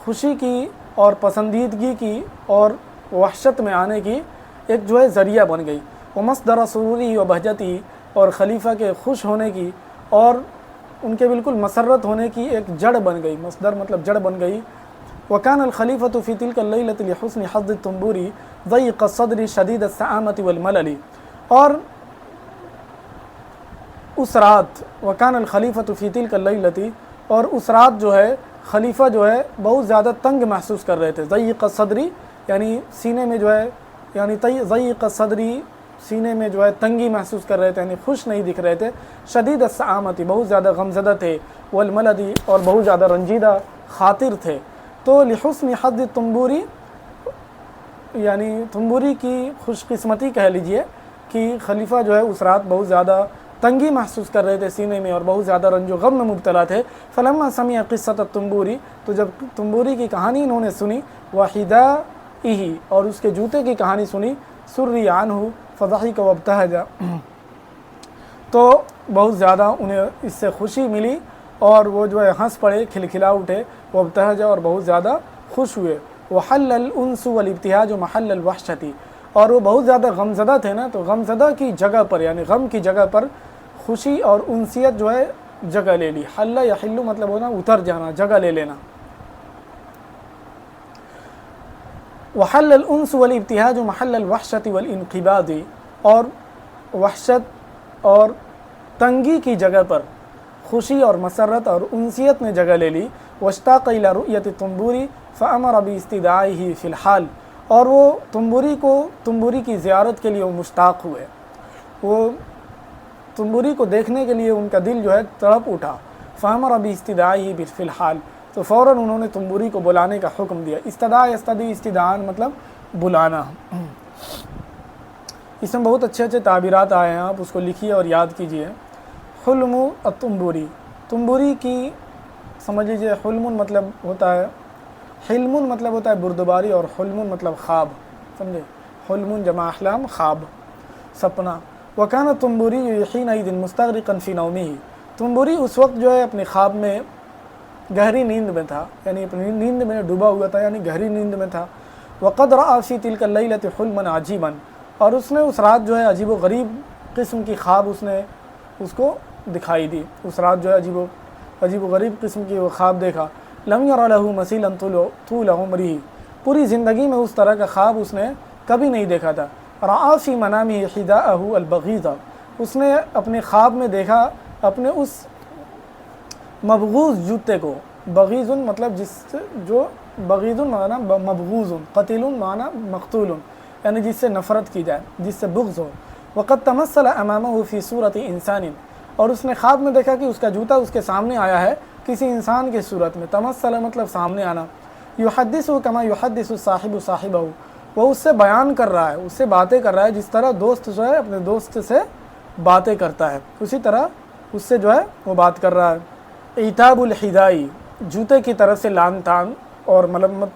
خوشی کی اور پسندیدگی کی اور وحشت میں آنے کی ایک جو ہے ذریعہ بن گئی۔ ومصدر سروری و بہجتی، اور خلیفہ کے خوش ہونے کی اور ان کے بالکل مسرت ہونے کی ایک جڑ بن گئی، مصدر مطلب جڑ بن گئی۔ وكان الخليفة في تلك الليلة لحسن حظ التنبوري ضيق الصدر شديد السآمة والملل، اور اس رات وكان الخليفة في تلك الليلة، اور اس رات جو ہے خلیفہ جو ہے بہت زیادہ تنگ محسوس کر رہے تھے۔ ضيق الصدر یعنی سینے میں جو ہے یعنی ضيق الصدر سینے میں جو ہے تنگی محسوس کر رہے تھے، یعنی خوش نہیں دکھ رہے تھے۔ شدید السآمة بہت زیادہ غمزدہ تھے، والملل اور بہت زیادہ رنجیدہ خاطر تھے۔ تو لحسن حظ تنبوری یعنی تنبوری کی خوش قسمتی کہہ لیجئے کہ خلیفہ جو ہے اس رات بہت زیادہ تنگی محسوس کر رہے تھے سینے میں اور بہت زیادہ رنج و غم میں مبتلا تھے۔ فلما سمع قصۃ التنبوری، تو جب تنبوری کی کہانی انہوں نے سنی، وحدائہ اور اس کے جوتے کی کہانی سنی، سری عنہ فضحک وابتہج، تو بہت زیادہ انہیں اس سے خوشی ملی اور وہ جو ہے ہنس پڑے، کھلکھلا اٹھے، وابتہج اور بہت زیادہ خوش ہوئے۔ وحل الانس والابتهاج محل الوحشۃ، اور وہ بہت زیادہ غمزدہ تھے نا، تو غمزدہ کی جگہ پر یعنی غم کی جگہ پر خوشی اور انسیت جو ہے جگہ لے لی۔ حل یحل مطلب ہونا اتر جانا، جگہ لے لینا۔ وحل الانس والابتهاج محل الوحشۃ والانقباض، اور وحشت اور تنگی کی جگہ پر خوشی اور مسرت اور انسیت نے جگہ لے لی۔ واشتاق الی رؤیت التنبوری فامر باستدعائه فی الحال، اور وہ تنبوری کی زیارت کے لیے وہ مشتاق ہوئے، وہ تنبوری کو دیکھنے کے لیے ان کا دل جو ہے تڑپ اٹھا۔ فامر باستدعائه فی الحال، تو فوراً انہوں نے تنبوری کو بلانے کا حکم دیا۔ استدعان مطلب بلانا۔ اس میں بہت اچھے اچھے تعبیرات آئے ہیں، آپ اس کو لکھیے اور یاد کیجیے۔ حلم التنبوری، تنبوری کی سمجھ لیجیے، حلم مطلب ہوتا ہے، حلم مطلب ہوتا ہے بردباری، اور حلم مطلب خواب، سمجھے؟ حلم جمع احلام، خواب، سپنا۔ وکان تنبوری حینئذ مستغرقا فی نومہ، تنبوری اس وقت جو ہے اپنے خواب میں گہری نیند میں تھا، یعنی اپنی نیند میں ڈوبا ہوا تھا، یعنی گہری نیند میں تھا۔ وقد رأى فی تلک اللیلۃ حلما عجیبا، اور اس نے اس رات جو ہے عجیب و غریب قسم کی خواب اس نے اس کو دکھائی دی، اس رات جو ہے عجیب و غریب قسم کی وہ خواب دیکھا۔ لم یر لہ مثیلا طول عمرہ، پوری زندگی میں اس طرح کا خواب اس نے کبھی نہیں دیکھا تھا۔ رأى فی منامہ حذاءہ البغیض، اس نے اپنے خواب میں دیکھا اپنے اس مبغوض جوتے کو، بغیض مطلب جو بغیض معنی مبغوض، قتیل معنی مقتول، یعنی جس سے نفرت کی جائے، جس سے بغض ہو۔ وقد تمثل امامہ فی صورت انسان، اور اس نے خواب میں دیکھا کہ اس کا جوتا اس کے سامنے آیا ہے کسی انسان کی صورت میں۔ تمثل مطلب سامنے آنا۔ یحدث کما یحدث الصاحب صاحبہ، وہ اس سے بیان کر رہا ہے، اس سے باتیں کر رہا ہے جس طرح دوست جو ہے اپنے دوست سے باتیں کرتا ہے، اسی طرح اس سے جو ہے وہ بات کر رہا ہے۔ عتاب الحذائی، جوتے کی طرف سے لان تان اور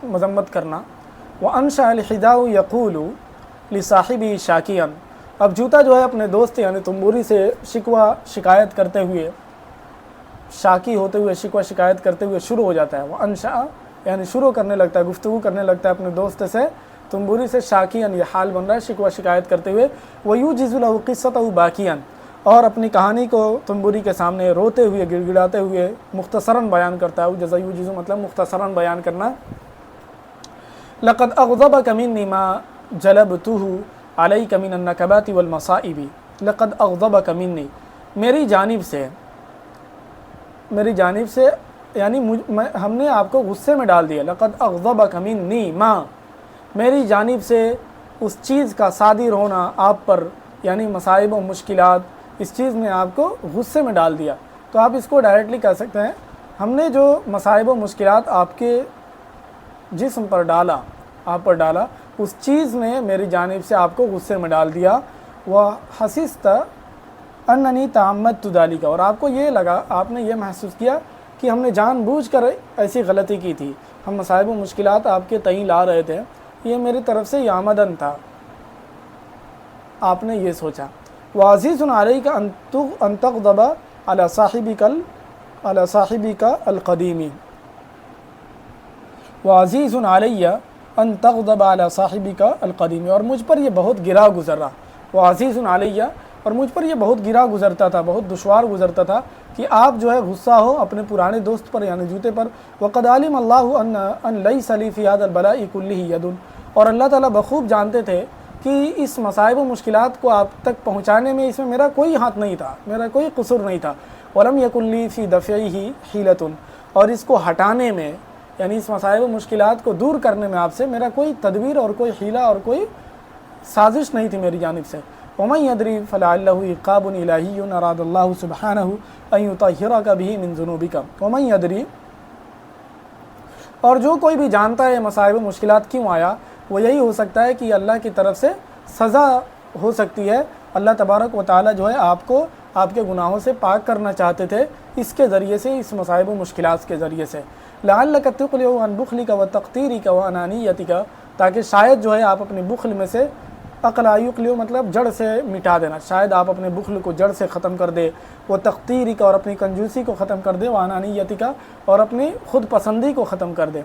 مذمت کرنا۔ وانشأ الحذاء یقول لصاحبہ شاکیا، اب جوتا جو ہے اپنے دوست یعنی تنبوری سے شکایت کرتے ہوئے، شاکی ہوتے ہوئے، شکایت کرتے ہوئے شروع ہو جاتا ہے۔ وانشأ یعنی شروع کرنے لگتا ہے، گفتگو کرنے لگتا ہے اپنے دوست سے، تنبوری سے شاکیا، یہ حال بن رہا ہے شکایت کرتے ہوئے۔ ویوجز لہ قصتہ باکیا، اور اپنی کہانی کو تنبوری کے سامنے روتے ہوئے گڑ گڑاتے ہوئے مختصراً بیان کرتا ہے۔ جزا یوجز مطلب مختصراً بیان کرنا۔ لقد اغضبک منی ما جلبتہ علیک من النکبات والمصائب، لقد اغضبک منی، میری جانب سے یعنی ہم نے آپ کو غصے میں ڈال دیا. لقد اغضبک منی ما، میری جانب سے اس چیز کا صادر ہونا آپ پر، یعنی مصائب و مشکلات، اس چیز نے آپ کو غصے میں ڈال دیا. تو آپ اس کو ڈائریکٹلی کہہ سکتے ہیں ہم نے جو مصائب و مشکلات آپ کے جسم پر ڈالا، آپ پر ڈالا، اس چیز نے میری جانب سے آپ کو غصے میں ڈال دیا. وحسست اننی تعمدت ذلک، اور آپ کو یہ لگا، آپ نے یہ محسوس کیا کہ ہم نے جان بوجھ کر ایسی غلطی کی تھی، ہم مصائب و مشکلات آپ کے تئیں لا رہے تھے، یہ میری طرف سے آمدن تھا، آپ نے یہ سوچا. وعزیز علیک ان تغضب علی صاحبک القدیم، وعزیز علی ان تغضب علی صاحبک القدیم، اور مجھ پر یہ بہت گرا گزرا. وعزیز علی، اور مجھ پر یہ بہت گرا گزرتا تھا، بہت دشوار گزرتا تھا کہ آپ جو ہے غصہ ہو اپنے پرانے دوست پر یعنی جوتے پر. وقد علم اللہ ان لیس لی فی ھذا البلاء کلہ ید، اور اللہ تعالیٰ بخوب جانتے تھے کہ اس مصائب و مشکلات کو آپ تک پہنچانے میں اس میں میرا کوئی ہاتھ نہیں تھا، میرا کوئی قصور نہیں تھا. ولم یکن لی فی دفعہ حیلۃ، اور اس کو ہٹانے میں یعنی اس مصائب و مشکلات کو دور کرنے میں آپ سے میرا کوئی تدبیر اور کوئی حیلہ اور کوئی سازش نہیں تھی میری جانب سے. ومن یدری فلعلہ عقاب الہی اراد اللہ سبحانہ ان یطہرک بہ من ذنوبک. ومن یدری، اور جو کوئی بھی جانتا ہے مصائب و مشکلات کیوں آیا، وہ یہی ہو سکتا ہے کہ اللہ کی طرف سے سزا ہو سکتی ہے. اللہ تبارک و تعالیٰ جو ہے آپ کو آپ کے گناہوں سے پاک کرنا چاہتے تھے اس کے ذریعے سے، اس مصائب و مشکلات کے ذریعے سے. لعلک تقلع عن بخلک وتقتیرک وانانیتک، تاکہ شاید جو ہے آپ اپنے بخل میں سے، اقلع یقلع مطلب جڑ سے مٹا دینا، شاید آپ اپنے بخل کو جڑ سے ختم کر دے، وہ تقتیرک اور اپنی کنجوسی کو ختم کر دے، وانانیتک اور اپنی خود پسندی کو ختم کر دے،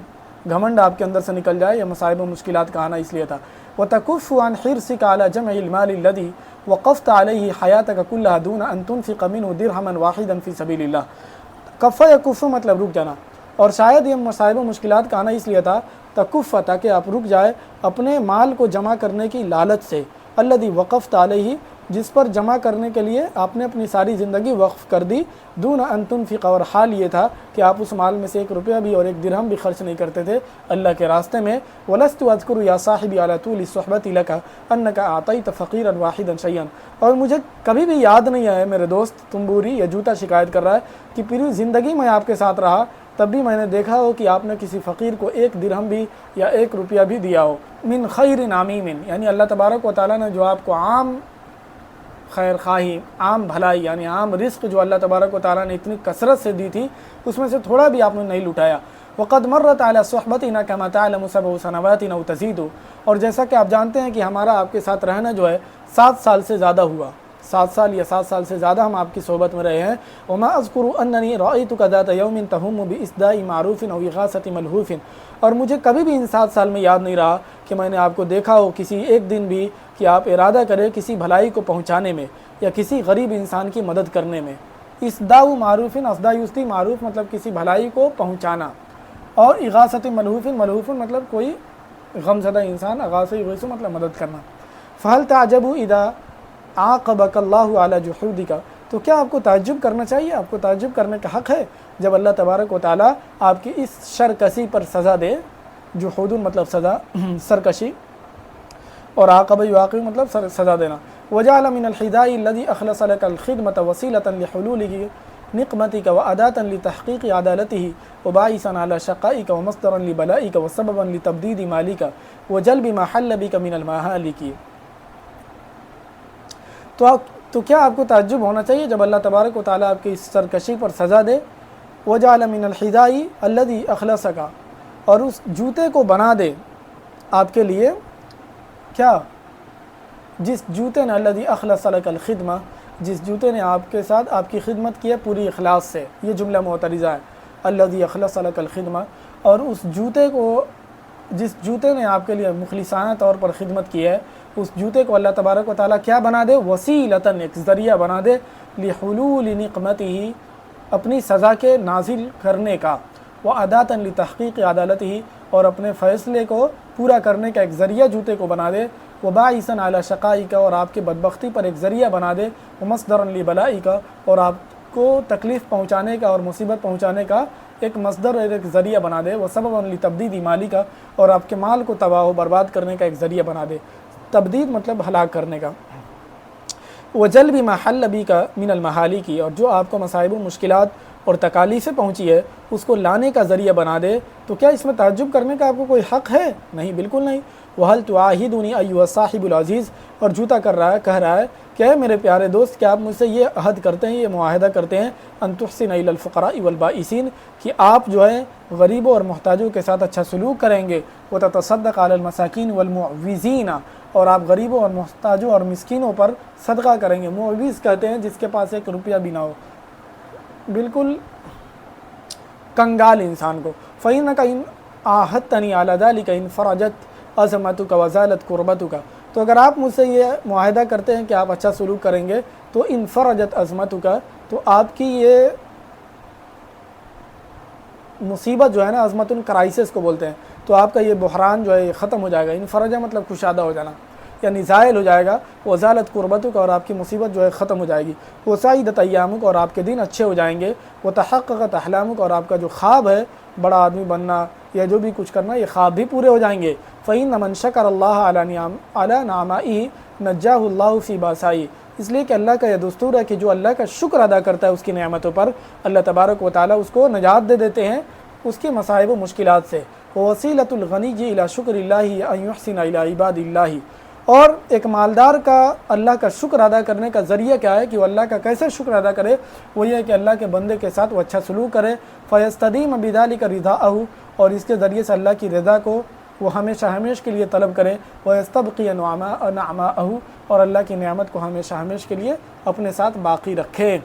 گھمنڈ آپ کے اندر سے نکل جائے. یہ مصائب و مشکلات کا آنا اس لیے تھا. وتکف عن حرصک علی جمع المال الذی وقفت علیہ حیاتک کلھا دون ان تنفق منہ درہما واحدا فی سبیل اللہ. کف یکف مطلب رک جانا، اور شاید یہ مصائب و مشکلات کا آنا اس لیے تھا تکف، تاکہ آپ رک جائے اپنے مال کو جمع کرنے کی لالچ سے. الذی وقفت علیہ، جس پر جمع کرنے کے لیے آپ نے اپنی ساری زندگی وقف کر دی. دون ان تنفق، اور حال یہ تھا کہ آپ اس مال میں سے ایک روپیہ بھی اور ایک درہم بھی خرچ نہیں کرتے تھے اللہ کے راستے میں. ولست اذکر یا صاحبی علی طول الصحبۃ لک انک اعطیت فقیرا واحدا شیئا، اور مجھے کبھی بھی یاد نہیں آیا میرے دوست تنبوری، یا جوتا شکایت کر رہا ہے کہ پوری زندگی میں آپ کے ساتھ رہا تب بھی میں نے دیکھا ہو کہ آپ نے کسی فقیر کو ایک درہم بھی یا ایک روپیہ بھی دیا ہو. من خیر عمیم، یعنی اللہ تبارک و تعالیٰ نے جو آپ کو عام خیر خواہی، عام بھلائی یعنی عام رزق جو اللہ تبارک و تعالیٰ نے اتنی کثرت سے دی تھی، اس میں سے تھوڑا بھی آپ نے نہیں لٹایا. وقد مرت علی صحبتنا کما تعلم 7 سنوات او تزید، اور جیسا کہ آپ جانتے ہیں کہ ہمارا آپ کے ساتھ رہنا جو ہے 7 سال سے زیادہ ہوا، 7 سال یا 7 سال سے زیادہ ہم آپ کی صحبت میں رہے ہیں. وما اذکر اننی رأیتک ذات یوم تہم باسداء معروف او اغاثۃ ملہوف، اور مجھے کبھی بھی ان 7 سال میں یاد نہیں رہا کہ میں نے آپ کو دیکھا ہو کسی ایک دن بھی کہ آپ ارادہ کرے کسی بھلائی کو پہنچانے میں یا کسی غریب انسان کی مدد کرنے میں. اسداء معروف، اسداء یستی معروف مطلب کسی بھلائی کو پہنچانا، اور اغاثۃ ملہوف، ملہوف مطلب کوئی غمزدہ انسان، اغاث یغیث مطلب مدد کرنا. فہل تعجب اذا عاقبک اللہ علی جحودک، تو کیا آپ کو تعجب کرنا چاہیے، آپ کو تعجب کرنے کا حق ہے جب اللہ تبارک و تعالیٰ آپ کی اس شرکسی پر سزا دے. جحود مطلب سزا، سرکشی، اور عاقب یعاقب مطلب سزا دینا. وجعل من الحداء الذي اخلص لك الخدمة وسيلة لحلول نقمتك وأداة لتحقيق عدالته وباعثا على شقائك ومصدرا لبلائك وسببا لتبديد مالك وجلب ما حل بك من المهالك. تو کیا آپ کو تعجب ہونا چاہیے جب اللہ تبارک و تعالیٰ آپ کی اس سرکشی پر سزا دے. وجعل من الحداء الذي اخلصك، اور اس جوتے کو بنا دے آپ کے لیے، کیا، جس جوتے نے الذي اخلص لك الخدمة، جس جوتے نے آپ کے ساتھ آپ کی خدمت کی ہے پوری اخلاص سے. یہ جملہ معترضہ ہے، الذي اخلص لك الخدمة، اور اس جوتے کو، جس جوتے نے آپ کے لیے مخلصانہ طور پر خدمت کی ہے، اس جوتے کو اللہ تبارک و تعالیٰ کیا بنا دے، وسیلتاً، ایک ذریعہ بنا دے، لحلول نقمتہ، اپنی سزا کے نازل کرنے کا، واداتاً لتحقیق عدالتہ، اور اپنے فیصلے کو پورا کرنے کا ایک ذریعہ جوتے کو بنا دے. وباعثاً علی شقائک، اور آپ کے بدبختی پر ایک ذریعہ بنا دے. ومصدراً لبلائک، اور آپ کو تکلیف پہنچانے کا اور مصیبت پہنچانے کا ایک مصدر اور ایک ذریعہ بنا دے، وہ سبب لتبدید مالی کا، اور آپ کے مال کو تباہ و برباد کرنے کا ایک ذریعہ بنا دے۔ تبدید مطلب ہلاک کرنے کا۔ وجلب ما حل بی کا من المحالی کی، اور جو آپ کو مصائب و مشکلات اور تکالیفیں پہنچی ہے اس کو لانے کا ذریعہ بنا دے، تو کیا اس میں تعجب کرنے کا آپ کو کوئی حق ہے؟ نہیں، بالکل نہیں۔ وَهَلْ تُعَاهِدُنِي أَيُّهَا الصَّاحِبُ الْعَزِيزُ، اور جھوٹا کہہ رہا ہے کہ اے میرے پیارے دوست، کیا آپ مجھ سے یہ عہد کرتے ہیں، یہ معاہدہ کرتے ہیں، ان تحسن الی الفقراء والبائسین، کہ آپ جو ہے غریبوں اور محتاجوں کے ساتھ اچھا سلوک کریں گے، وتتصدق علی المساکین والمعوزین، اور آپ غریبوں اور محتاجوں اور مسکینوں پر صدقہ کریں گے۔ معوز کہتے ہیں جس کے پاس ایک روپیہ بھی نہ ہو، بالکل کنگال انسان کو۔ فإنک ان عاہدتنی علی ذلک انفرجت عظمتک وزالت قربتک، تو اگر آپ مجھ سے یہ معاہدہ کرتے ہیں کہ آپ اچھا سلوک کریں گے تو انفرجت عظمتک، تو آپ کی یہ مصیبت جو ہے نا، عظمت کرائسس کو بولتے ہیں، تو آپ کا یہ بحران جو ہے یہ ختم ہو جائے گا۔ انفرجہ مطلب کشادہ ہو جانا، یعنی زائل ہو جائے گا۔ وزالت قربتک، اور آپ کی مصیبت جو ہے ختم ہو جائے گی۔ وسعیدت ایامک، اور آپ کے دن اچھے ہو جائیں گے۔ وتحققت احلامک، اور آپ کا جو خواب ہے بڑا آدمی بننا یا جو بھی کچھ کرنا، یہ خواب بھی پورے ہو جائیں گے۔ فإن من شکر اللہ علی نعمائہ نجاہ اللہ فی باسائی، اس لیے کہ اللہ کا یہ دستور ہے کہ جو اللہ کا شکر ادا کرتا ہے اس کی نعمتوں پر، اللہ تبارک و تعالیٰ اس کو نجات دے دیتے ہیں اس کے مصائب و مشکلات سے۔ ووسیلۃ الغنی الی شکر اللہ ان یحسن الی عباد اللہ، اور ایک مالدار کا اللہ کا شکر ادا کرنے کا ذریعہ کیا ہے کہ وہ اللہ کا کیسے شکر ادا کرے؟ وہ یہ ہے کہ اللہ کے بندے کے ساتھ وہ اچھا سلوک کرے۔ فیستدیم بذلک رضاءہ، اور اس کے ذریعے سے اللہ کی رضا کو وہ ہمیشہ کے لیے طلب کرے۔ ویستبقی نعماءہ، اور اللہ کی نعمت کو ہمیشہ کے لیے اپنے ساتھ باقی رکھے۔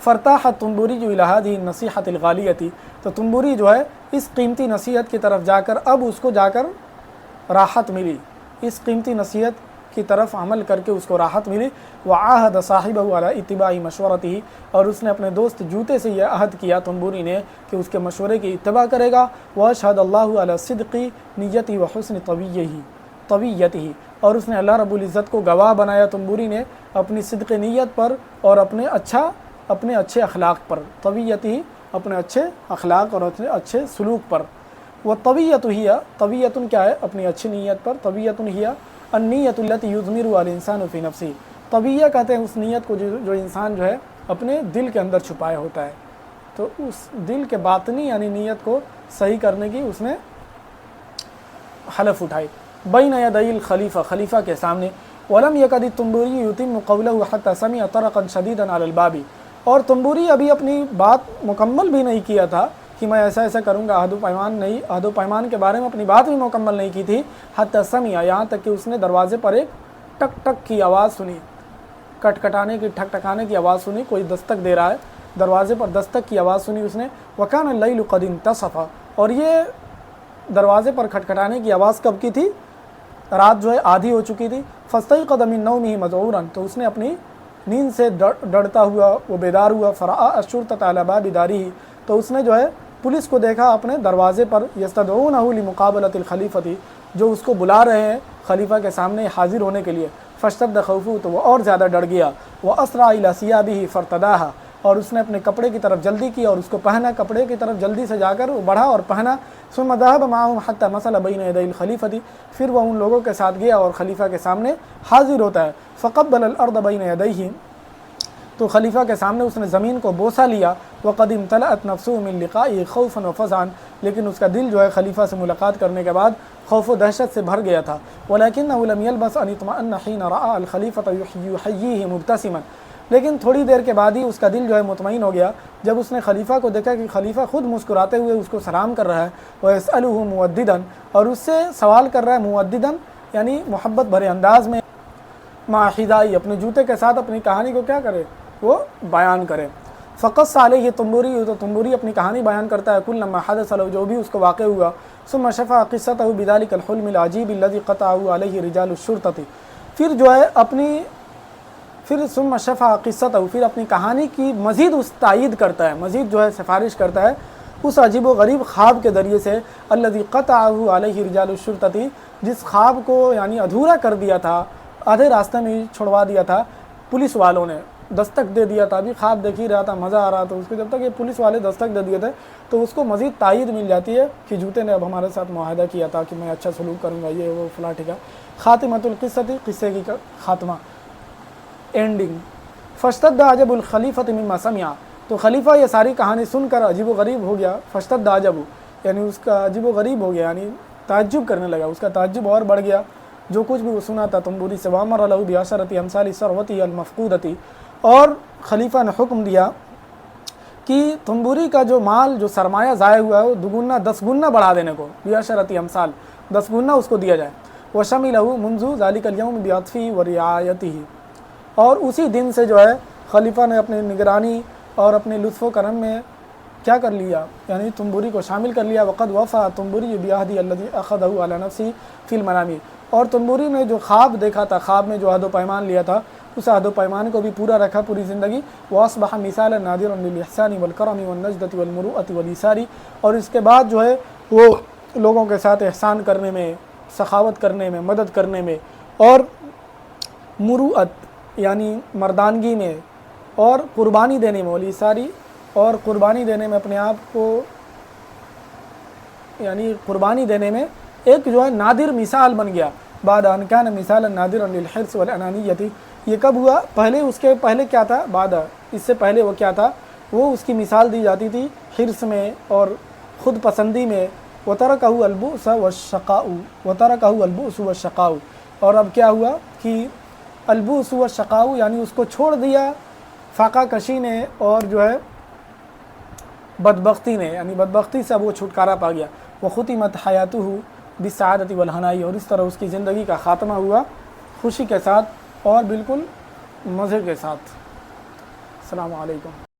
فرتاح الطنبوری الی ہذہ النصیحۃ الغالیۃ، تو طنبوری جو ہے اس قیمتی نصیحت کی طرف جا کر اب اس کو جا کر راحت ملی، اس قیمتی نصیحت کی طرف عمل کر کے اس کو راحت ملی۔ وعاہد صاحبہ علی اتباع مشورتہ، اور اس نے اپنے دوست جوتے سے یہ عہد کیا طنبوری نے کہ اس کے مشورے کی اتباع کرے گا۔ واشہد اللہ علی صدق نیتہ وحسن طویتہ، اور اس نے اللہ رب العزت کو گواہ بنایا طنبوری نے اپنی صدق نیت پر اور اپنے اچھے اخلاق پر، طویتہ اپنے اچھے اخلاق اور اچھے سلوک پر۔ وطویۃ ہی، طویۃ کیا ہے؟ اپنی اچھی نیت پر۔ طویۃ ہی النیۃ التی یضمر الانسان فی نفسہ، طویہ کہتے ہیں اس نیت کو جو انسان جو ہے اپنے دل کے اندر چھپائے ہوتا ہے، تو اس دل کے باطنی یعنی نیت کو صحیح کرنے کی اس نے حلف اٹھائی۔ بین یدی الخلیفہ، خلیفہ کے سامنے۔ ولم یکد الطنبوری یتم قولہ حتی سمع طرقا شدیدا علی الباب، اور طنبوری ابھی اپنی بات مکمل بھی نہیں کیا تھا کہ میں ایسا عہد و پیمان کے بارے میں اپنی بات بھی مکمل نہیں کی تھی۔ حتی سمع، یہاں تک کہ اس نے دروازے پر ایک ٹک ٹک کی آواز سنی، کٹکھٹانے کی، ٹھکٹھکانے کی آواز سنی، کوئی دستک دے رہا ہے، دروازے پر دستک کی آواز سنی اس نے۔ وکان اللیل قد انتصف، اور یہ دروازے پر کھٹکھٹانے کی آواز کب کی تھی؟ رات جو ہے آدھی ہو چکی تھی۔ فاستيقظ من نومه مذعورا، تو اس نے اپنی نیند سے ڈرتا ہوا وہ بیدار ہوا۔ فرآ الشرطة على باب داره، تو اس نے جو ہے پولیس کو دیکھا اپنے دروازے پر۔ یستدعونہ لمقابلة الخلیفۃ، جو اس کو بلا رہے ہیں خلیفہ کے سامنے حاضر ہونے کے لیے۔ فاشتد خوفہ، تو وہ اور زیادہ ڈر گیا۔ واسرع الى ثيابه فارتداها، اور اس نے اپنے کپڑے کی طرف جلدی کی اور اس کو پہنا، کپڑے کی طرف جلدی سے جا کر وہ بڑھا اور پہنا۔ ثم ذهب معهم حتى مثل بين يدي الخلیفۃ، پھر وہ ان لوگوں کے ساتھ گیا اور خلیفہ کے سامنے حاضر ہوتا ہے۔ فقبل الارض بين يديه، تو خلیفہ کے سامنے اس نے زمین کو بوسہ لیا۔ وقد امتلأت نفسه من لقائه خوفا وفزعا، لیکن اس کا دل جو ہے خلیفہ سے ملاقات کرنے کے بعد خوف و دہشت سے بھر گیا تھا۔ ولكنه لم يلبث ان اطمأن حين رأى الخلیفۃ يحييه مبتسما، لیکن تھوڑی دیر کے بعد ہی اس کا دل جو ہے مطمئن ہو گیا جب اس نے خلیفہ کو دیکھا کہ خلیفہ خود مسکراتے ہوئے اس کو سلام کر رہا ہے۔ ويسأله موددا، اور اس سے سوال کر رہا ہے موددا یعنی محبت بھرے انداز میں۔ مع حذائی، اپنے جوتے کے ساتھ اپنی کہانی کو کیا کرے؟ وہ بیان کرے۔ فقص علیہ طنبوری، تو طنبوری اپنی کہانی بیان کرتا ہے۔ کل ما حدث له، جو بھی اس کو واقع ہوا۔ ثم شفع قصته بذلك الحلم العجیب الذي قطعه علیہ رجال الشرطۃ، پھر ثم شفع قصته، پھر اپنی کہانی کی مزید اس تائید کرتا ہے، مزید جو ہے سفارش کرتا ہے اس عجیب و غریب خواب کے ذریعے سے۔ الذي قطعه علیہ رجال الشرطۃ، جس خواب کو یعنی ادھورا کر دیا تھا، آدھے راستے میں چھڑوا دیا تھا پولیس والوں نے، دستک دے دیا تھا، ابھی خواب دیکھ ہی رہا تھا، مزہ آ رہا تھا اس کو، جب تک یہ پولیس والے دستک دے دیے تھے تو اس کو مزید تائید مل جاتی ہے کہ جوتے نے اب ہمارے ساتھ معاہدہ کیا تھا کہ میں اچھا سلوک کروں گا، یہ وہ فلاں ٹھیکا۔ خاتمۃ القصۃ، قصے کی خاتمہ، اینڈنگ۔ فاشتد عجب الخلیفۃ مما سمع، تو خلیفہ یہ ساری کہانی سن کر عجیب و غریب ہو گیا، فاشتد عجب یعنی اس کا عجیب و غریب ہو گیا، یعنی تعجب کرنے لگا، اس کا تعجب اور بڑھ گیا جو کچھ بھی وہ سنا تھا تنبوری سے۔ وامر له بعشرۃ امثال ثروته المفقودۃ، اور خلیفہ نے حکم دیا کہ تنبوری کا جو مال، جو سرمایہ ضائع ہوا ہے وہ دگنا 10 گنا بڑھا دینے کو، بعشرۃ امثال 10 گنا اس کو دیا جائے۔ وشمله منذ ذلك اليوم بعطفه ورعایته، اور اسی دن سے جو ہے خلیفہ نے اپنی نگرانی اور اپنے لطف و کرم میں کیا کر لیا، یعنی تنبوری کو شامل کر لیا۔ وقد وفى تنبوری بعهده الذي اخذه على نفسه في المنام، اور تنبوری نے جو خواب دیکھا تھا، خواب میں جو عہد و پیمان لیا تھا، اس عہد و پیمان کو بھی پورا رکھا پوری زندگی۔ واصبح مثالا نادرا للاحسان والکرم والنجدۃ والمروءۃ والایثار، اور اس کے بعد جو ہے وہ لوگوں کے ساتھ احسان کرنے میں، سخاوت کرنے میں، مدد کرنے میں، اور مروءت یعنی مردانگی میں، اور قربانی دینے میں، والایثاری، اور قربانی دینے میں، اپنے آپ کو یعنی قربانی دینے میں ایک جو ہے نادر مثال بن گیا۔ بعد ان کان مثالا نادرا للحرص والانانیۃ، یہ کب ہوا؟ پہلے اس کے پہلے کیا تھا؟ بعد اس سے پہلے وہ کیا تھا؟ وہ اس کی مثال دی جاتی تھی حرص میں اور خود پسندی میں۔ وترکہ البؤس والشقاء، وترکہ البؤس والشقاء، اور اب کیا ہوا کہ البؤس والشقاء یعنی اس کو چھوڑ دیا فاقہ کشی نے اور جو ہے بدبختی نے، یعنی بدبختی سے اب وہ چھٹکارا پا گیا۔ وختمت حیاتہ بالسعادۃ والہناء، اور اس طرح اس کی زندگی کا خاتمہ ہوا خوشی کے ساتھ اور بالکل مزے کے ساتھ۔ السلام علیکم۔